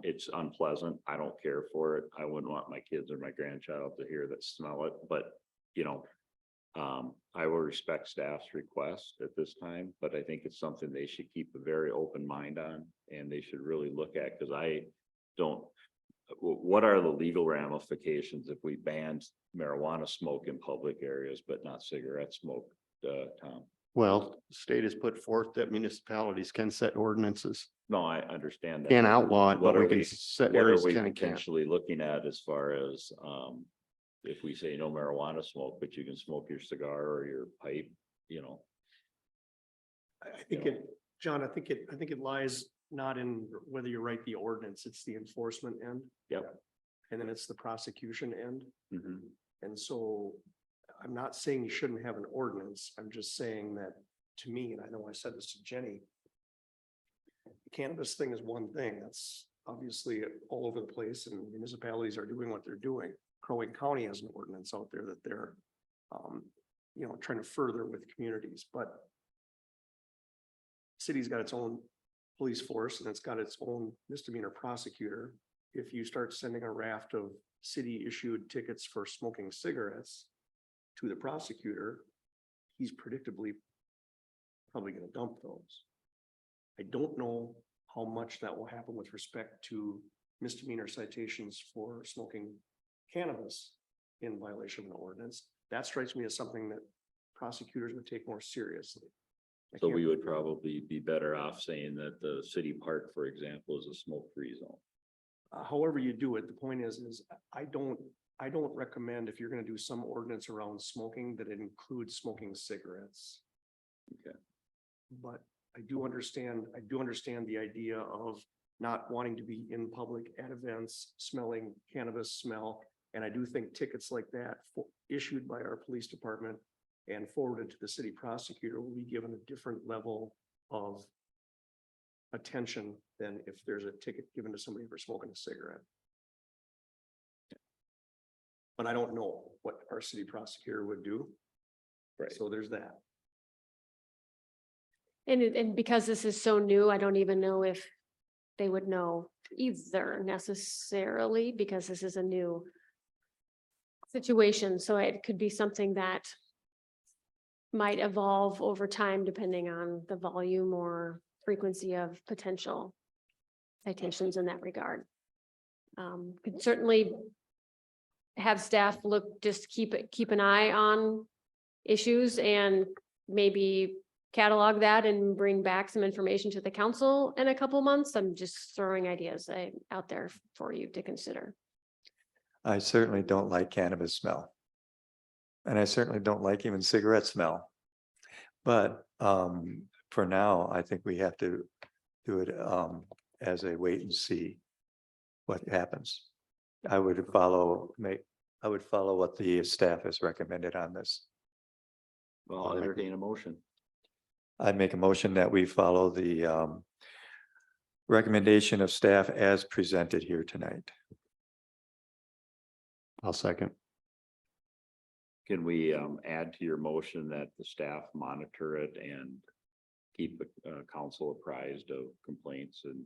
It's unpleasant. I don't care for it. I wouldn't want my kids or my grandchild to hear that, smell it, but I will respect staff's request at this time, but I think it's something they should keep a very open mind on, and they should really look at, because what are the legal ramifications if we banned marijuana smoke in public areas, but not cigarette smoke, Tom? Well, the state has put forth that municipalities can set ordinances, No, I understand that. can't outlaw it, What but we are can we- set What are areas we can and can't. potentially looking at as far as, if we say no marijuana smoke, but you can smoke your cigar or your pipe, I think John, I think it lies not in whether you write the ordinance, it's the enforcement end. Yep. And then it's the prosecution end. Mhm. And so I'm not saying you shouldn't have an ordinance. I'm just saying that, to me, and I know I said this to Jenny, the cannabis thing is one thing that's obviously all over the place, and municipalities are doing what they're doing. Crow Wing County has an ordinance out there that they're trying to further with communities, but city's got its own police force and it's got its own misdemeanor prosecutor. if you start sending a raft of city issued tickets for smoking cigarettes to the prosecutor, he's predictably probably gonna dump those. I don't know how much that will happen with respect to misdemeanor citations for smoking cannabis in violation of an ordinance. That strikes me as something that prosecutors would take more seriously. I So can't- we would probably be better off saying that the city park, for example, is a smoke-free zone. However you do it, the point is I don't recommend if you're gonna do some ordinance around smoking that it includes smoking cigarettes. Okay. But I do understand the idea of not wanting to be in public at events, smelling cannabis smell. And I do think tickets like that issued by our police department and forwarded to the city prosecutor will be given a different level of attention than if there's a ticket given to somebody for smoking a cigarette. But I don't know what our city prosecutor would do. Right. So there's that. And because this is so new, I don't even know if they would know either necessarily, because this is a new situation. So it could be something that might evolve over time depending on the volume or frequency of potential citations in that regard. Could certainly have staff look, just keep an eye on issues and maybe catalog that and bring back some information to the council in a couple months. I'm just throwing ideas out there for you to consider. I certainly don't like cannabis smell. And I certainly don't like even cigarette smell. But for now, I think we have to do it as a wait and see what happens. I would follow what the staff has recommended on this. Well, I'll entertain a motion. I'd make a motion that we follow the recommendation of staff as presented here tonight. I'll second. Can we add to your motion that the staff monitor it and keep the council apprised of complaints and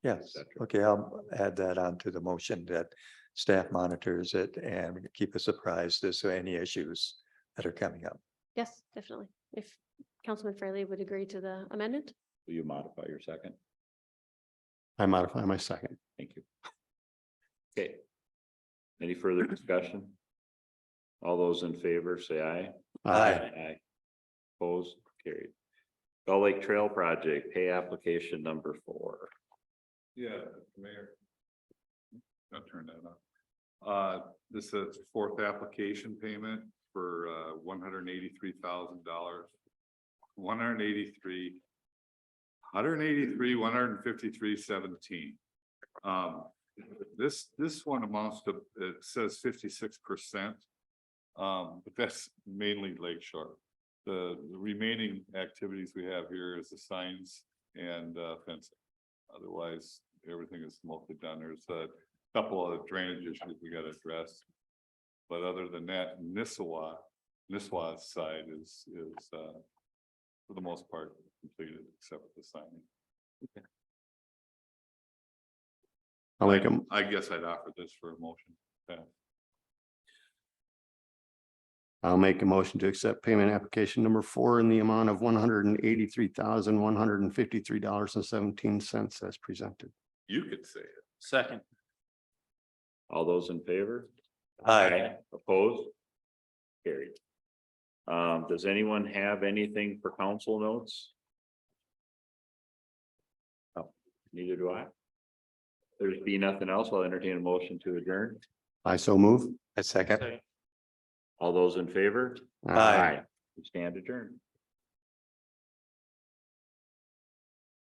Yes, cetera. okay, I'll add that onto the motion that staff monitors it and keep us apprised as to any issues that are coming up. Yes, definitely. If Councilman Fraley would agree to the amendment. Will you modify your second? I modify my second. Thank you. Okay. Any further discussion? All those in favor, say aye. Aye. Opposed, carried. Gull Lake Trail Project, pay application number 4. Yeah, Mayor. I'll turn that on. This is 4th application payment for $183,000. 153,17. This one amounts to, it says 56%. But that's mainly Lake Shore. The remaining activities we have here is the signs and fencing. Otherwise, everything is mostly done. There's a couple of drainage issues we got to address. But other than that, Nisswa's side is for the most part completed, except for the signing. I'll make them. I guess I'd offer this for a motion. Okay. I'll make a motion to accept payment application number 4 in the amount of $183,153.17 as presented. You could say it. Second. All those in favor? Aye. Opposed? Carried. Does anyone have anything for council notes? No, neither do I. There's be nothing else. I'll entertain a motion to adjourn. I so move. A second. All those in favor? Aye. We stand adjourned.